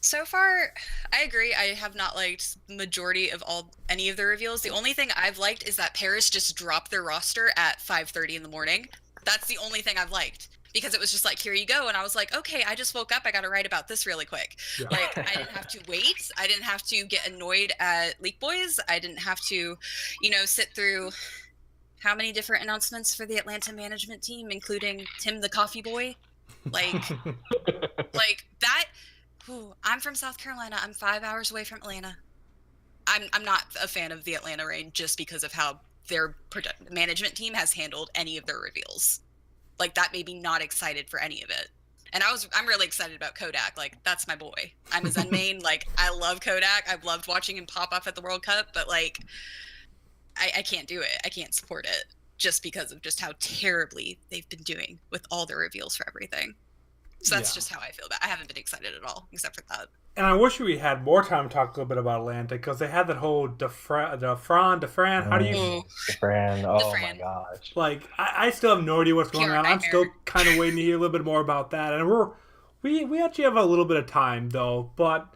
[SPEAKER 3] So far, I agree. I have not liked the majority of any of the reveals. The only thing I've liked is that Paris just dropped their roster at 5:30 in the morning. That's the only thing I've liked. Because it was just like, here you go. And I was like, okay, I just woke up. I got to write about this really quick. Yeah. Like, I didn't have to wait. I didn't have to get annoyed at Leak Boys. I didn't have to, sit through how many different announcements for the Atlanta management team, including Tim the Coffee Boy. Like, like that. Ooh, I'm from South Carolina. I'm 5 hours away from Atlanta. I'm not a fan of the Atlanta Reign just because of how their management team has handled any of their reveals. Like, that made me not excited for any of it. And I'm really excited about Kodak. Like, that's my boy. I'm a Zen main. Like, I love Kodak. I've loved watching him pop off at the World Cup, but like, I can't do it. I can't support it just because of just how terribly they've been doing with all their reveals for everything. So that's just how I feel about it. I haven't been excited at all, except for that.
[SPEAKER 1] And I wish we had more time to talk a little bit about Atlanta, because they had that whole Defran, how do you...
[SPEAKER 2] Defran, oh my gosh.
[SPEAKER 1] Like, I still have no idea what's going on. I'm still kind of waiting to hear a little bit more about that. And we actually have a little bit of time, though, but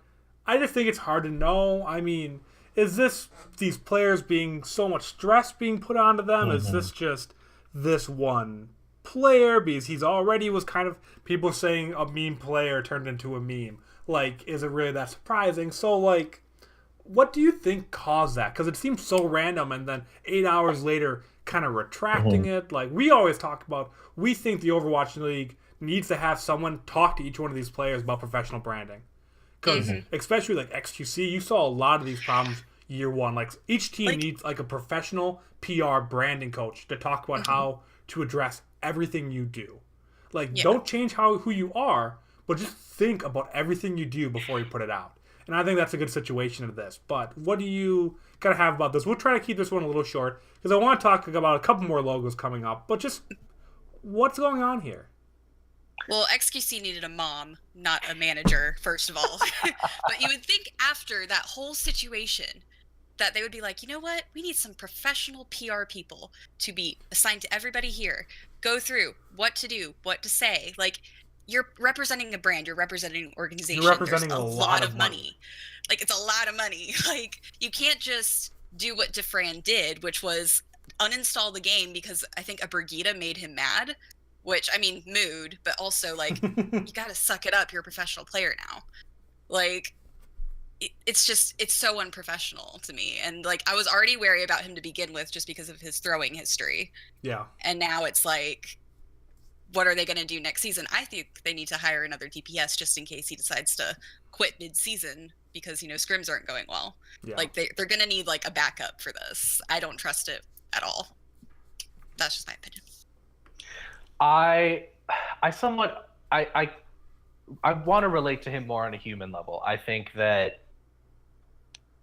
[SPEAKER 1] I just think it's hard to know. I mean, is this these players being so much stress being put onto them? Mm-hmm. Is this just this one player? Because he's already was kind of, people saying a meme player turned into a meme. Like, is it really that surprising? So, like, what do you think caused that? Because it seems so random, and then 8 hours later, kind of retracting it. Like, we always talk about, we think the Overwatch League needs to have someone talk to each one of these players about professional branding. Because, especially, like, XQC, you saw a lot of these problems year one. Like, each team needs, like, a professional PR branding coach to talk about how to address everything you do. Like, don't change who you are, but just think about everything you do before you put it out. And I think that's a good situation of this. But what do you kind of have about this? We'll try to keep this one a little short, because I want to talk about a couple more logos coming up. But just, what's going on here?
[SPEAKER 3] Well, XQC needed a mom, not a manager, first of all. But you would think after that whole situation that they would be like, you know what? We need some professional PR people to be assigned to everybody here. Go through what to do, what to say. Like, you're representing a brand, you're representing an organization.
[SPEAKER 1] You're representing
[SPEAKER 3] There's
[SPEAKER 1] a lot of money.
[SPEAKER 3] Like, it's a lot of money. Like, you can't just do what Defran did, which was uninstall the game because I think a Brigida made him mad, which, I mean, mood, but also, like, you gotta suck it up. You're a professional player now. Like, it's so unprofessional to me. And like I was already wary about him to begin with just because of his throwing history.
[SPEAKER 1] Yeah.
[SPEAKER 3] And now it's like, what are they going to do next season? I think they need to hire another DPS just in case he decides to quit mid-season because, scrims aren't going well.
[SPEAKER 1] Yeah.
[SPEAKER 3] Like they're going to need like a backup for this. I don't trust it at all. That's just my opinion.
[SPEAKER 2] I want to relate to him more on a human level. I think that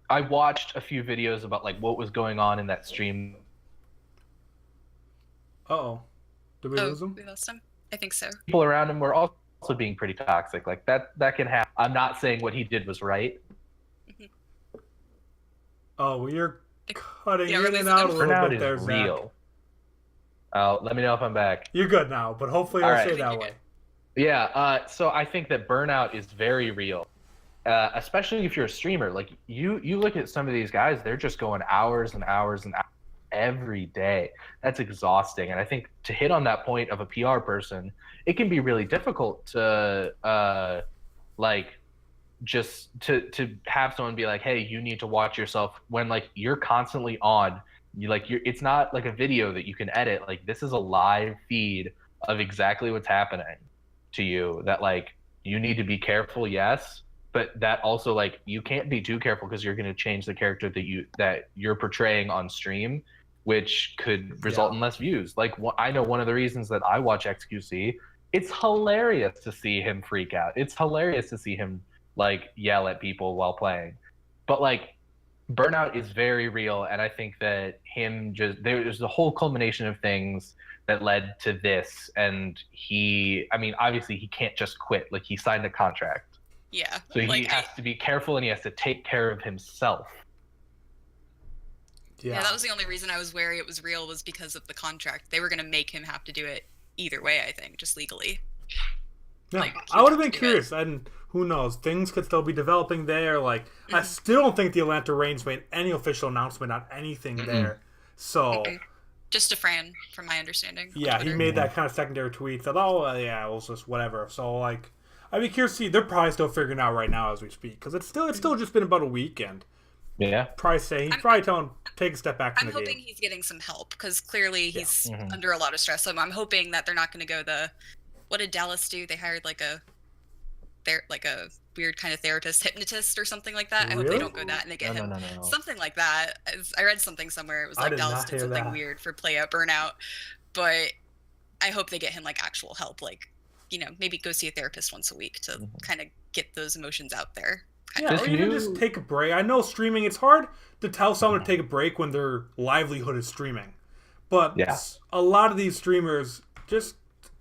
[SPEAKER 2] I watched a few videos about like what was going on in that stream.
[SPEAKER 1] Uh-oh. Did we lose him?
[SPEAKER 3] We lost him? I think so.
[SPEAKER 2] People around him were also being pretty toxic. Like that can happen. I'm not saying what he did was right.
[SPEAKER 3] Mm-hmm.
[SPEAKER 1] Oh, well, you're cutting
[SPEAKER 3] Yeah,
[SPEAKER 1] in and out a little
[SPEAKER 2] Burnout
[SPEAKER 1] bit
[SPEAKER 2] is
[SPEAKER 1] there,
[SPEAKER 2] real.
[SPEAKER 1] Zach.
[SPEAKER 2] Let me know if I'm back.
[SPEAKER 1] You're good now, but hopefully it'll stay that way.
[SPEAKER 2] Yeah, so I think that burnout is very real, especially if you're a streamer. Like you look at some of these guys; they're just going hours and hours and hours every day. That's exhausting. And I think to hit on that point of a PR person, it can be really difficult to just to have someone be like, hey, you need to watch yourself when like you're constantly on. It's not like a video that you can edit. Like this is a live feed of exactly what's happening to you, that like you need to be careful, yes, but that also like you can't be too careful because you're going to change the character that you're portraying on stream, which could result in less views. Like I know one of the reasons that I watch XQC, it's hilarious to see him freak out. It's hilarious to see him like yell at people while playing. But like burnout is very real, and I think that there's the whole culmination of things that led to this, and obviously he can't just quit. Like he signed a contract.
[SPEAKER 3] Yeah.
[SPEAKER 2] So he has to be careful, and he has to take care of himself.
[SPEAKER 3] Yeah, that was the only reason I was wary it was real, was because of the contract. They were going to make him have to do it either way, I think, just legally.
[SPEAKER 1] Yeah,
[SPEAKER 3] like,
[SPEAKER 1] I would have been curious, and who knows? Things could still be developing there. Like, I still don't think the Atlanta Reigns made any official announcement on anything there. So,
[SPEAKER 3] just a Fran, from my understanding.
[SPEAKER 1] Yeah, he made that kind of secondary tweet that, yeah, it was just whatever. So, like, I'd be curious to see. They're probably still figuring out right now as we speak, because it's still just been about a weekend.
[SPEAKER 2] Yeah.
[SPEAKER 1] He's probably telling him take a step back from the game.
[SPEAKER 3] I'm hoping he's getting some help, because clearly he's under a lot of stress. So I'm hoping that they're not going to go what did Dallas do? They hired like a weird kind of therapist, hypnotist or something like that. I hope they don't go that and they get him something like that. I read something somewhere. It was like Dallas did something weird for burnout, but I hope they get him like actual help, like, maybe go see a therapist once a week to kind of get those emotions out there.
[SPEAKER 1] Yeah, or even just take a break. I know streaming, it's hard to tell someone to take a break when their livelihood is streaming. But a lot of these streamers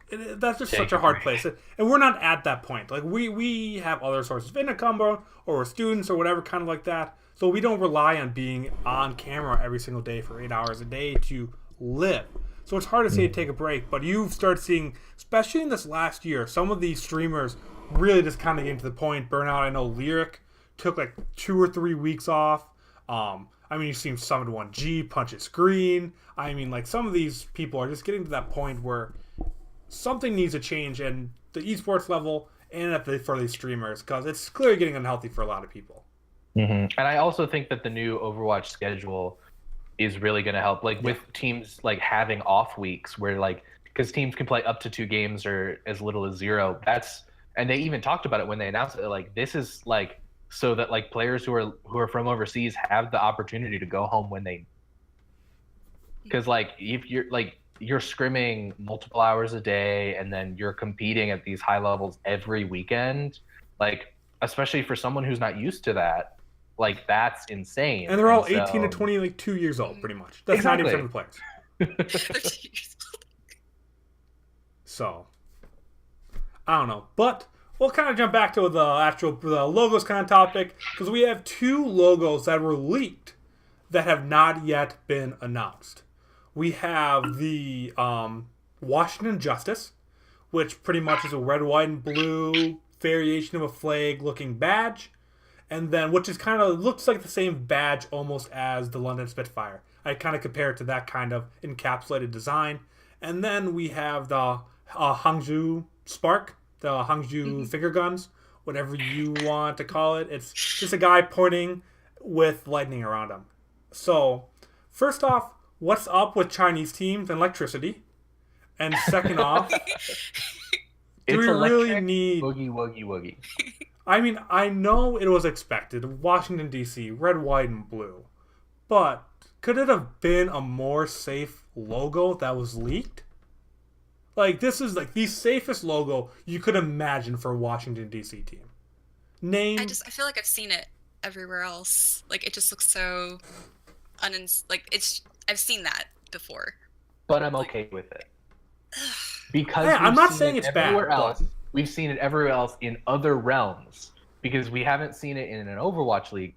[SPEAKER 1] that's just such a hard place. And we're not at that point. Like, we have other sources of income, or we're students or whatever, kind of like that. So we don't rely on being on camera every single day for 8 hours a day to live. So it's hard to say to take a break. But you've started seeing, especially in this last year, some of these streamers really just kind of getting to the point. Burnout, I know Lyric took like 2 or 3 weeks off. You've seen Summit 1G punch his screen. Like, some of these people are just getting to that point where something needs to change in the esports level and for these streamers, because it's clearly getting unhealthy for a lot of people.
[SPEAKER 2] And I also think that the new Overwatch schedule is really going to help, like with teams like having off weeks where, like, because teams can play up to 2 games or as little as 0. And they even talked about it when they announced it. Like, this is like so that like players who are from overseas have the opportunity to go home when they. Because like if you're scrimming multiple hours a day and then you're competing at these high levels every weekend, like, especially for someone who's not used to that, like, that's insane.
[SPEAKER 1] And they're all 18 to 20, like 2 years old, pretty much. That's exactly. 90% of the players. So, I don't know. But we'll kind of jump back to the logos kind of topic, because we have 2 logos that were leaked that have not yet been announced. We have the Washington Justice, which pretty much is a red, white, and blue variation of a flag-looking badge, and then which is kind of looks like the same badge almost as the London Spitfire. I kind of compare it to that kind of encapsulated design. And then we have the Hangzhou Spark, the Hangzhou finger guns, whatever you want to call it. It's just a guy pointing with lightning around him. So, first off, what's up with Chinese teams and electricity? And second off, do we really need
[SPEAKER 2] woogie woogie woogie?
[SPEAKER 1] I mean, I know it was expected. Washington, D.C., red, white, and blue. But could it have been a more safe logo that was leaked? Like, this is like the safest logo you could imagine for a Washington, D.C. team.
[SPEAKER 3] I feel like I've seen it everywhere else. Like, it just looks so I've seen that before.
[SPEAKER 2] But I'm okay with it. Because
[SPEAKER 1] I'm not saying it's bad.
[SPEAKER 2] We've seen it everywhere else in other realms. Because we haven't seen it in an Overwatch League.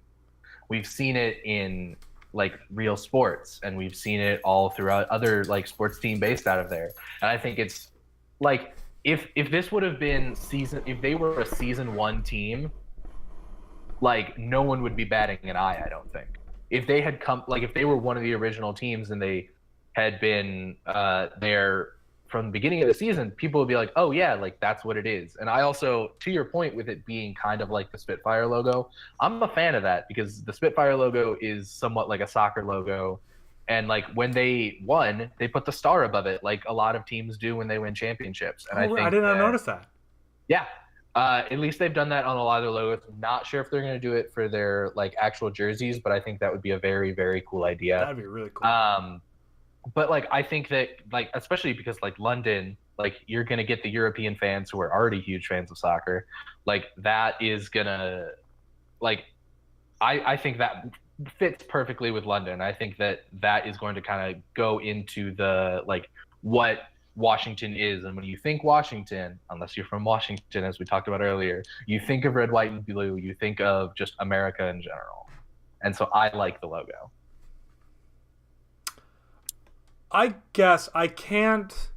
[SPEAKER 2] We've seen it in like real sports, and we've seen it all throughout other like sports team based out of there. And I think it's like if this would have been if they were a season 1 team, like no one would be batting an eye, I don't think. If they had if they were one of the original teams and they had been there from the beginning of the season, people would be like, oh yeah, like that's what it is. And I also, to your point with it being kind of like the Spitfire logo, I'm a fan of that because the Spitfire logo is somewhat like a soccer logo. And like when they won, they put the star above it, like a lot of teams do when they win championships. And I
[SPEAKER 1] did not notice that.
[SPEAKER 2] Yeah. At least they've done that on a lot of their logos. I'm not sure if they're going to do it for their like actual jerseys, but I think that would be a very, very cool idea.
[SPEAKER 1] That'd be really cool.
[SPEAKER 2] But like I think that like especially because like London, like you're gonna get the European fans who are already huge fans of soccer, like that is gonna like I think that fits perfectly with London. I think that is going to kind of go into the like what Washington is. And when you think Washington, unless you're from Washington, as we talked about earlier, you think of red, white, and blue. You think of just America in general. And so I like the logo.
[SPEAKER 1] I guess I can't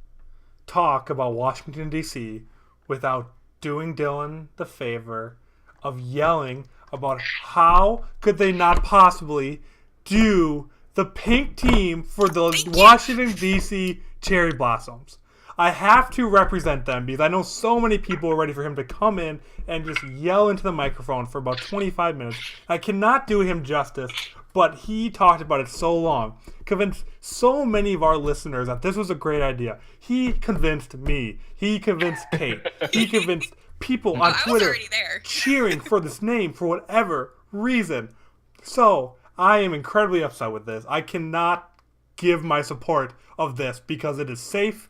[SPEAKER 1] talk about Washington, D.C. without doing Dylan the favor of yelling about how could they not possibly do the pink team for the Washington, D.C. Cherry Blossoms. I have to represent them because I know so many people are ready for him to come in and just yell into the microphone for about 25 minutes. I cannot do him justice, but he talked about it so long, convinced so many of our listeners that this was a great idea. He convinced me. He convinced Kate. He convinced people on Twitter cheering for this name for whatever reason. So I am incredibly upset with this. I cannot give my support of this because it is safe.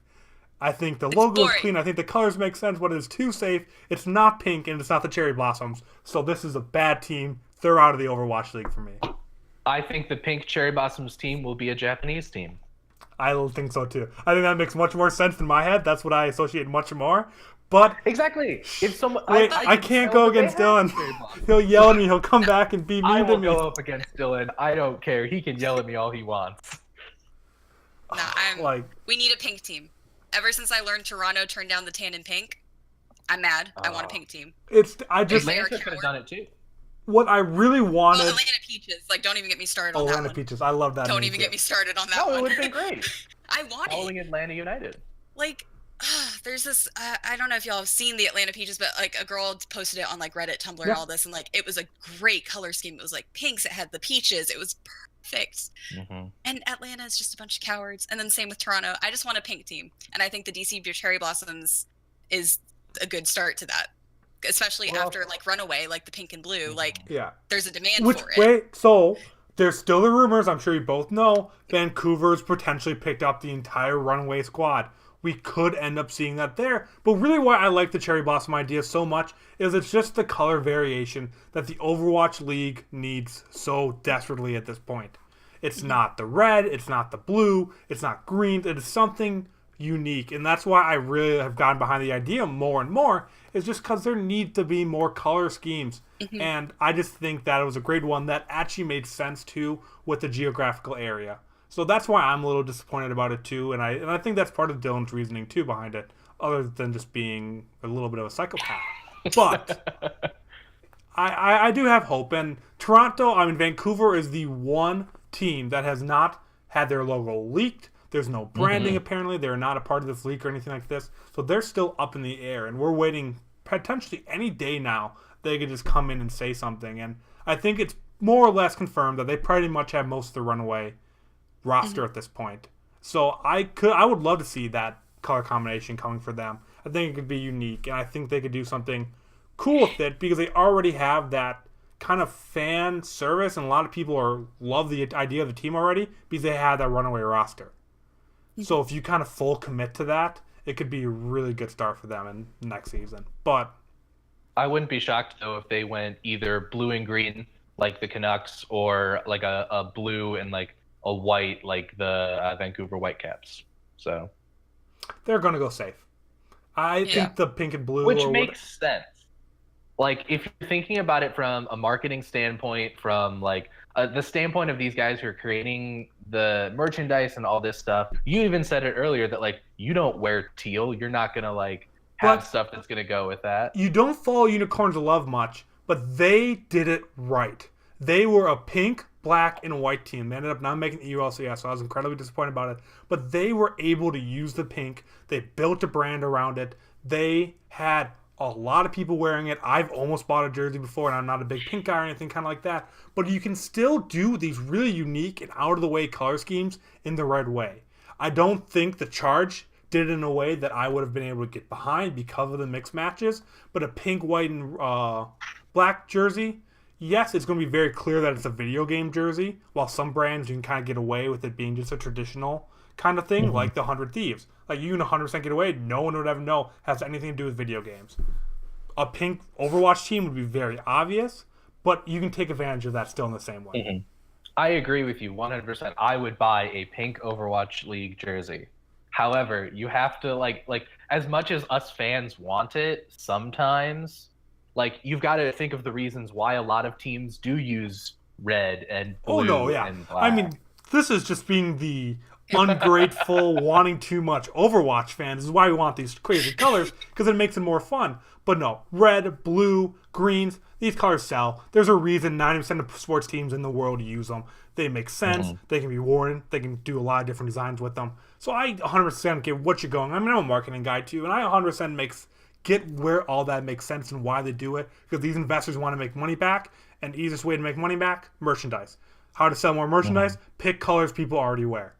[SPEAKER 1] I think the logo is clean. I think the colors make sense, but it is too safe. It's not pink, and it's not the Cherry Blossoms. So this is a bad team. They're out of the Overwatch League for me.
[SPEAKER 2] I think the pink Cherry Blossoms team will be a Japanese team.
[SPEAKER 1] I think so too. I think that makes much more sense in my head. That's what I associate much more. But
[SPEAKER 2] exactly, if someone
[SPEAKER 1] I can't go against Dylan. He'll yell at me. He'll come back and be mean to me.
[SPEAKER 2] I will go up against Dylan. I don't care. He can yell at me all he wants.
[SPEAKER 3] No, we need a pink team. Ever since I learned Toronto turned down the tan and pink, I'm mad. I want a pink team.
[SPEAKER 2] Atlanta could have done it too.
[SPEAKER 1] What I really wanted...
[SPEAKER 3] Atlanta Peaches. Like, don't even get me started on that one.
[SPEAKER 1] Atlanta Peaches. I love that.
[SPEAKER 3] Don't even get me started on that one.
[SPEAKER 2] No, it would have been great.
[SPEAKER 3] I want it.
[SPEAKER 2] Following Atlanta United.
[SPEAKER 3] Like, there's this... I don't know if y'all have seen the Atlanta Peaches, but, like, a girl posted it on, like, Reddit, Tumblr, and all this, and, like, it was a great color scheme. It was, like, pinks. It had the peaches. It was perfect. Mm-hmm. And Atlanta is just a bunch of cowards. And then same with Toronto. I just want a pink team. And I think the DC Cherry Blossoms is a good start to that. Especially after like Runaway, like the pink and blue, like there's a demand for it.
[SPEAKER 1] So there's still the rumors. I'm sure you both know Vancouver's potentially picked up the entire Runaway squad. We could end up seeing that there. But really, why I like the Cherry Blossom idea so much is it's just the color variation that the Overwatch League needs so desperately at this point. It's not the red, it's not the blue, it's not green. It is something unique, and that's why I really have gotten behind the idea more and more, is just because there need to be more color schemes. Mm-hmm. And I just think that it was a great one that actually made sense too with the geographical area. So that's why I'm a little disappointed about it too, and I think that's part of Dylan's reasoning too behind it, other than just being a little bit of a psychopath. But I do have hope, and Vancouver is the one team that has not had their logo leaked. There's no branding, apparently. They're not a part of this leak or anything like this. So they're still up in the air, and we're waiting potentially any day now they could just come in and say something. And I think it's more or less confirmed that they pretty much have most of the runaway roster at this point. So I would love to see that color combination coming for them. I think it could be unique, and I think they could do something cool with it because they already have that kind of fan service, and a lot of people love the idea of the team already because they have that runaway roster. So if you kind of full commit to that, it could be a really good start for them in next season. But
[SPEAKER 2] I wouldn't be shocked though if they went either blue and green like the Canucks, or like a blue and like a white like the Vancouver Whitecaps. So
[SPEAKER 1] they're going to go safe. I think the pink and blue,
[SPEAKER 2] which makes sense. Like, if you're thinking about it from a marketing standpoint, from like the standpoint of these guys who are creating the merchandise and all this stuff, you even said it earlier that like you don't wear teal. You're not gonna like have stuff that's gonna go with that.
[SPEAKER 1] You don't follow Unicorns of Love much, but they did it right. They were a pink, black, and white team. They ended up not making the ULCS, so I was incredibly disappointed about it. But they were able to use the pink. They built a brand around it. They had a lot of people wearing it. I've almost bought a jersey before, and I'm not a big pink guy or anything kind of like that. But you can still do these really unique and out-of-the-way color schemes in the right way. I don't think the Charge did it in a way that I would have been able to get behind because of the mixed matches. But a pink, white, and black jersey, yes, it's going to be very clear that it's a video game jersey, while some brands you can kind of get away with it being just a traditional kind of thing, like the 100 Thieves. Like, you can 100% get away. No one would ever know has anything to do with video games. A pink Overwatch team would be very obvious, but you can take advantage of that still in the same way.
[SPEAKER 2] I agree with you 100%. I would buy a pink Overwatch League jersey. However, you have to like as much as us fans want it, sometimes like you've got to think of the reasons why a lot of teams do use red and blue and black.
[SPEAKER 1] I mean, this is just being the ungrateful, wanting too much Overwatch fans. This is why we want these crazy colors, because it makes it more fun. But no, red, blue, greens, these colors sell. There's a reason 90% of sports teams in the world use them. They make sense. They can be worn. They can do a lot of different designs with them. So I 100% get what you're going. I mean, I'm a marketing guy too, and I 100% get where all that makes sense and why they do it. Because these investors want to make money back, and the easiest way to make money back, merchandise. How to sell more merchandise? Pick colors people already wear.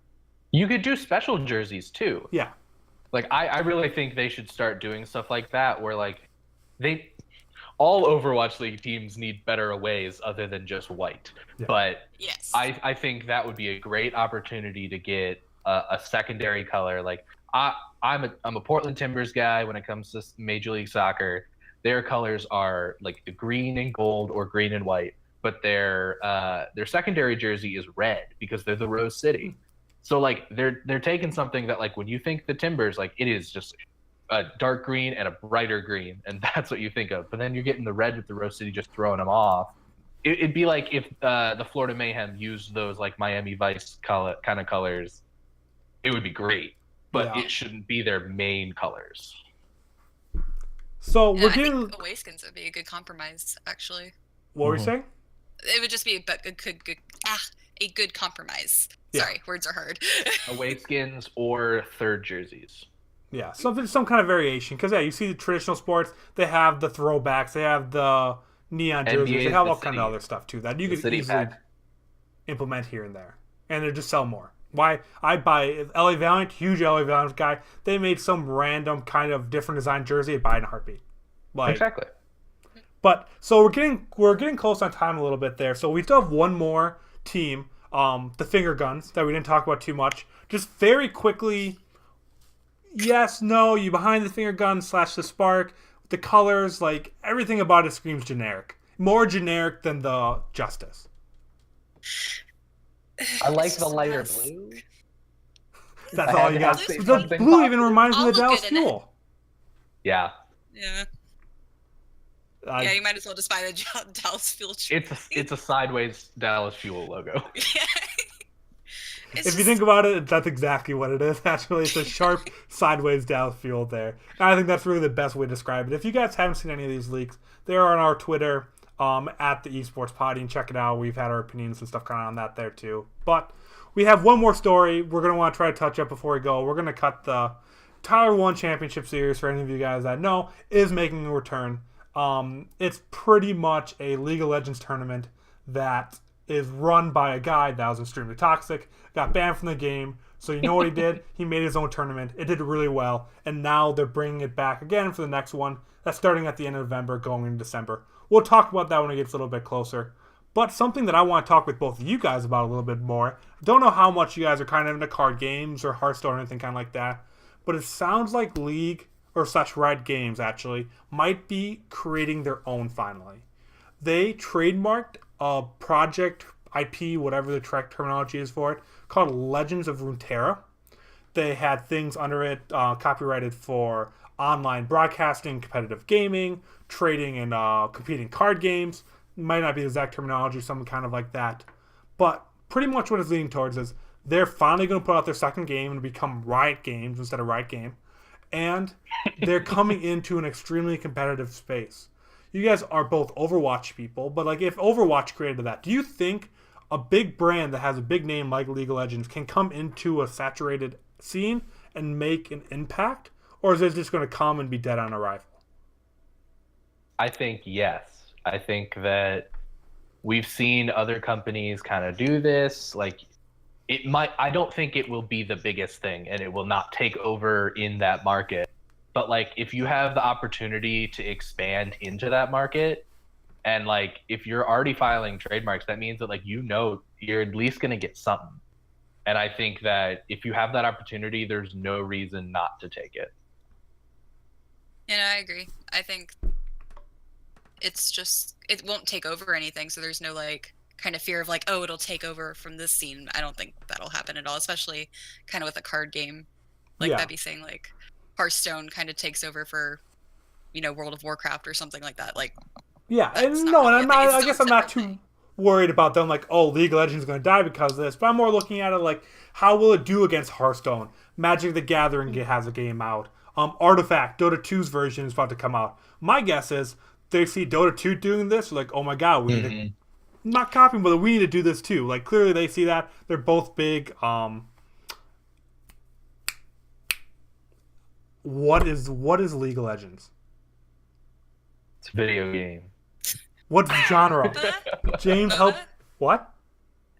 [SPEAKER 2] You could do special jerseys too.
[SPEAKER 1] Yeah.
[SPEAKER 2] Like I really think they should start doing stuff like that where like all Overwatch League teams need better aways other than just white. Yeah. But
[SPEAKER 3] yes.
[SPEAKER 2] I think that would be a great opportunity to get a secondary color. Like I'm a Portland Timbers guy when it comes to Major League Soccer. Their colors are like the green and gold or green and white, but their secondary jersey is red because they're the Rose City. So like they're taking something that like when you think the Timbers, like it is just a dark green and a brighter green, and that's what you think of. But then you're getting the red with the Rose City just throwing them off. It'd be like if the Florida Mayhem used those like Miami Vice kind of colors. It would be great, but it shouldn't be their main colors.
[SPEAKER 1] So
[SPEAKER 3] I think away skins would be a good compromise, actually.
[SPEAKER 1] What were you saying?
[SPEAKER 3] It would just be a good compromise.
[SPEAKER 1] Yeah.
[SPEAKER 3] Sorry, words are hard.
[SPEAKER 2] Away skins or third jerseys.
[SPEAKER 1] Yeah, some kind of variation. Because, you see the traditional sports, they have the throwbacks, they have the neon jerseys, they have all kind of other stuff, too, that you could easily implement here and there. And they just sell more. Why I buy LA Valiant, huge LA Valiant guy, they made some random kind of different design jersey, I'd buy it in a heartbeat. Like,
[SPEAKER 2] exactly.
[SPEAKER 1] But, so we're getting close on time a little bit there. So we still have one more team, the finger guns, that we didn't talk about too much. Just very quickly, yes, no, you behind the finger gun / the spark, the colors, like everything about it screams generic. More generic than the Justice.
[SPEAKER 2] I like the lighter blue.
[SPEAKER 1] That's all you got. The blue even reminds me of the Dallas Fuel.
[SPEAKER 2] Yeah.
[SPEAKER 3] Yeah. Yeah, you might as well just buy the Dallas Fuel.
[SPEAKER 2] It's a sideways Dallas Fuel logo.
[SPEAKER 3] Yeah.
[SPEAKER 1] If you think about it, that's exactly what it is. Actually, it's a sharp sideways Dallas Fuel there. And I think that's really the best way to describe it. If you guys haven't seen any of these leaks, they are on our Twitter at the Esports Pod. You can check it out. We've had our opinions and stuff kind of on that there too. But we have one more story we're going to want to try to touch up before we go. We're going to cut the Tyler 1 Championship Series, for any of you guys that know, is making a return. It's pretty much a League of Legends tournament that is run by a guy that was extremely toxic, got banned from the game. So you know what he did? He made his own tournament. It did really well, and now they're bringing it back again for the next one. That's starting at the end of November, going into December. We'll talk about that when it gets a little bit closer. But something that I want to talk with both of you guys about a little bit more. I don't know how much you guys are kind of into card games or Hearthstone or anything kind of like that, but it sounds like League or such Riot Games actually might be creating their own finally. They trademarked a project IP, whatever the correct terminology is for it, called Legends of Runeterra. They had things under it copyrighted for online broadcasting, competitive gaming, trading, and competing card games. Might not be the exact terminology, something kind of like that. But pretty much what it's leaning towards is they're finally going to put out their second game and become Riot Games instead of Riot Game. And they're coming into an extremely competitive space. You guys are both Overwatch people, but like if Overwatch created that, do you think a big brand that has a big name like League of Legends can come into a saturated scene and make an impact? Or is it just going to come and be dead on arrival?
[SPEAKER 2] I think yes. I think that we've seen other companies kind of do this. Like it might, I don't think it will be the biggest thing and it will not take over in that market. But like if you have the opportunity to expand into that market, and like if you're already filing trademarks, that means that like you're at least going to get something. And I think that if you have that opportunity, there's no reason not to take it.
[SPEAKER 3] Yeah, I agree. I think it's just, it won't take over anything, so there's no like kind of fear of like, oh, it'll take over from this scene. I don't think that'll happen at all, especially kind of with a card game. Like that'd be saying like Hearthstone kind of takes over for, World of Warcraft or something like that. Like
[SPEAKER 1] yeah, and no, and I'm not. I guess I'm not too worried about them. Like, oh, League of Legends is going to die because of this. But I'm more looking at it like, how will it do against Hearthstone? Magic the Gathering has a game out. Artifact, Dota 2's version is about to come out. My guess is they see Dota 2 doing this, like, oh my god, we need to not copying, but we need to do this too. Like clearly they see that. They're both big. What is League of Legends?
[SPEAKER 2] It's a video game.
[SPEAKER 1] What genre? James, help. What?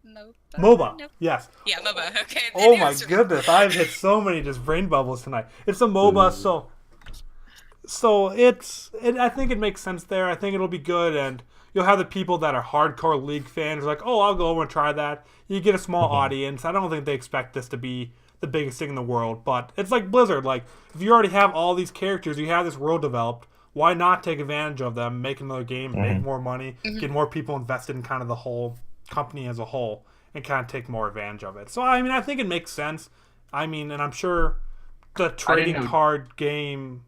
[SPEAKER 3] MOBA.
[SPEAKER 1] MOBA.
[SPEAKER 3] Nope.
[SPEAKER 1] Yes.
[SPEAKER 3] Yeah, MOBA. Okay.
[SPEAKER 1] Oh my goodness, I've hit so many just brain bubbles tonight. It's a MOBA, so I think it makes sense there. I think it'll be good, and you'll have the people that are hardcore League fans like, oh, I'll go over and try that. You get a small audience. I don't think they expect this to be the biggest thing in the world, but it's like Blizzard. Like, if you already have all these characters, you have this world developed, why not take advantage of them, make another game, make more money, get more people invested in kind of the whole company as a whole, and kind of take more advantage of it. So, I mean, I think it makes sense. I mean, and I'm sure the trading card game,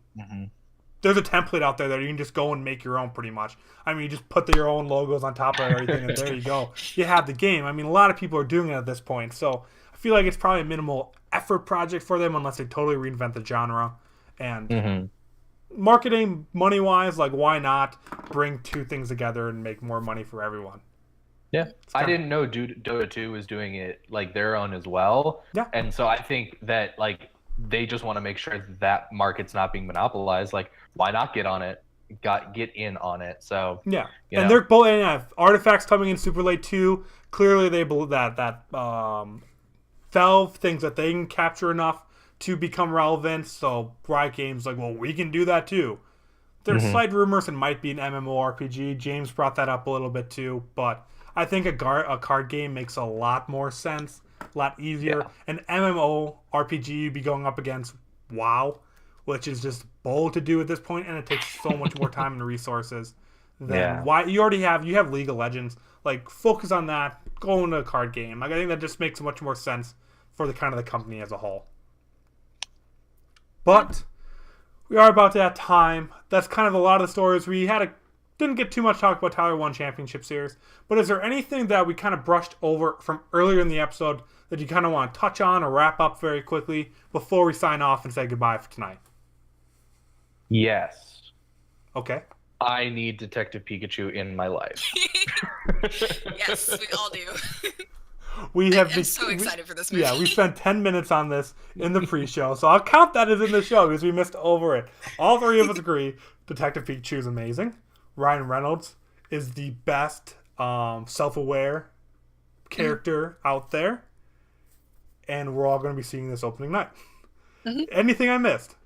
[SPEAKER 1] there's a template out there that you can just go and make your own pretty much. I mean, you just put your own logos on top of everything, and there you go. You have the game. I mean, a lot of people are doing it at this point, so I feel like it's probably a minimal effort project for them unless they totally reinvent the genre. And marketing, money-wise, like, why not bring two things together and make more money for everyone?
[SPEAKER 2] Yeah, I didn't know Dota 2 was doing it like their own as well.
[SPEAKER 1] Yeah. And
[SPEAKER 2] so I think that like they just want to make sure that market's not being monopolized. Like, why not get on it? Get in on it. So
[SPEAKER 1] yeah, and they're both. And Artifacts coming in super late too. Clearly, they believe that Valve thinks that they can capture enough to become relevant. So Riot Games like, well, we can do that too. There's slight rumors it might be an MMORPG. James brought that up a little bit too, but I think a card game makes a lot more sense, a lot easier. An MMORPG, you'd be going up against WoW, which is just bold to do at this point, and it takes so much more time and resources than why you have League of Legends. Like, focus on that, go into a card game. Like, I think that just makes much more sense for the kind of the company as a whole. But we are about that time. That's kind of a lot of the stories. We didn't get too much talk about Tyler 1 Championship Series, but is there anything that we kind of brushed over from earlier in the episode that you kind of want to touch on or wrap up very quickly before we sign off and say goodbye for tonight?
[SPEAKER 2] Yes.
[SPEAKER 1] Okay.
[SPEAKER 2] I need Detective Pikachu in my life.
[SPEAKER 3] Yes, we all do.
[SPEAKER 1] We have
[SPEAKER 3] I'm so excited for this movie.
[SPEAKER 1] Yeah, we spent 10 minutes on this in the pre-show, so I'll count that as in the show because we missed over it. All three of us agree Detective Pikachu is amazing. Ryan Reynolds is the best self-aware character out there, and we're all going to be seeing this opening night. Anything I missed?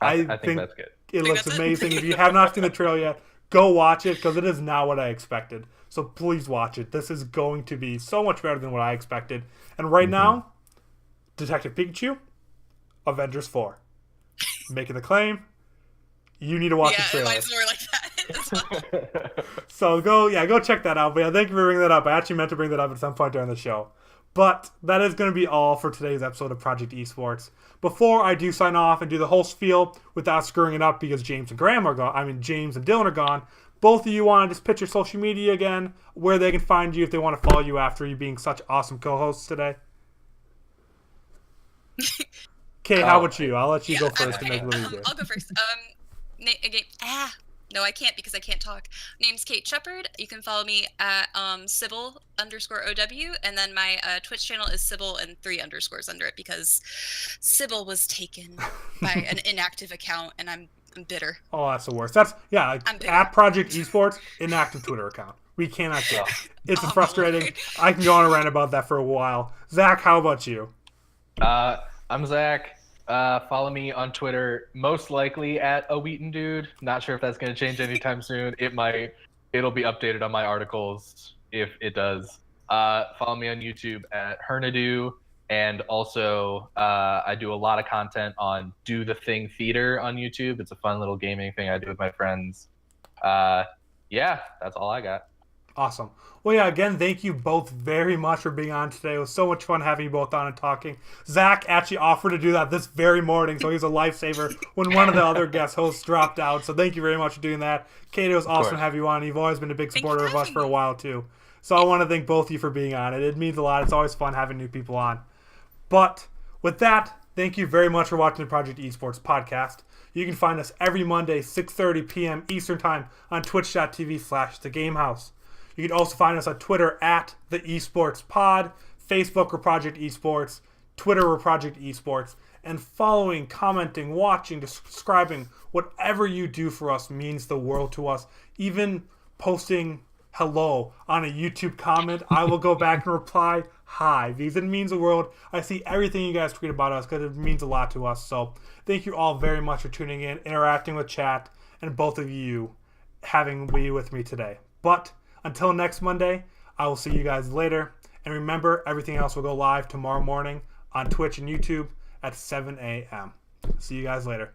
[SPEAKER 2] I think that's good.
[SPEAKER 1] It looks amazing. If you have not seen the trailer yet, go watch it because it is not what I expected. So please watch it. This is going to be so much better than what I expected. And right now, Detective Pikachu, Avengers 4. Making the claim. You need to watch the trailer.
[SPEAKER 3] Yeah, mine's more like that.
[SPEAKER 1] So go check that out. But yeah, thank you for bringing that up. I actually meant to bring that up at some point during the show. But that is going to be all for today's episode of Project Esports. Before I do sign off and do the whole spiel without screwing it up because James and Dylan are gone, both of you want to just pitch your social media again, where they can find you if they want to follow you after you being such awesome co-hosts today. Okay, how about you? I'll let you go first to make it a little easier.
[SPEAKER 3] I'll go first. No, I can't because I can't talk. Name's Kate Shepard. You can follow me at Sybil_OW, and then my Twitch channel is Sybil and 3 underscores under it because Sybil was taken by an inactive account, and I'm bitter.
[SPEAKER 1] Oh, that's the worst. That's at Project Esports, inactive Twitter account. We cannot get it. It's frustrating.
[SPEAKER 3] Lord.
[SPEAKER 1] I can go on a rant about that for a while. Zach, how about you?
[SPEAKER 2] I'm Zach. Follow me on Twitter, most likely at a Wheaton Dude. Not sure if that's going to change anytime soon. It might. It'll be updated on my articles if it does. Follow me on YouTube at Hernadu, and also I do a lot of content on Do the Thing Theater on YouTube. It's a fun little gaming thing I do with my friends. Yeah, that's all I got.
[SPEAKER 1] Awesome. Well, yeah, again, thank you both very much for being on today. It was so much fun having you both on and talking. Zach actually offered to do that this very morning, so he's a lifesaver when one of the other guest hosts dropped out. So thank you very much for doing that. Kate, it was awesome to have you on. You've always been a big supporter of us for a while, too. So I want to thank both of you for being on. It means a lot. It's always fun having new people on. But with that, thank you very much for watching the Project Esports podcast. You can find us every Monday, 6:30 p.m. Eastern Time on twitch.tv/The Game Haus. You can also find us on Twitter at The Esports Pod, Facebook or Project Esports, Twitter or Project Esports, and following, commenting, watching, subscribing, whatever you do for us means the world to us. Even posting hello on a YouTube comment, I will go back and reply hi because it means the world. I see everything you guys tweet about us because it means a lot to us. So thank you all very much for tuning in, interacting with chat, and both of you having be with me today. But until next Monday, I will see you guys later. And remember, everything else will go live tomorrow morning on Twitch and YouTube at 7 a.m. See you guys later.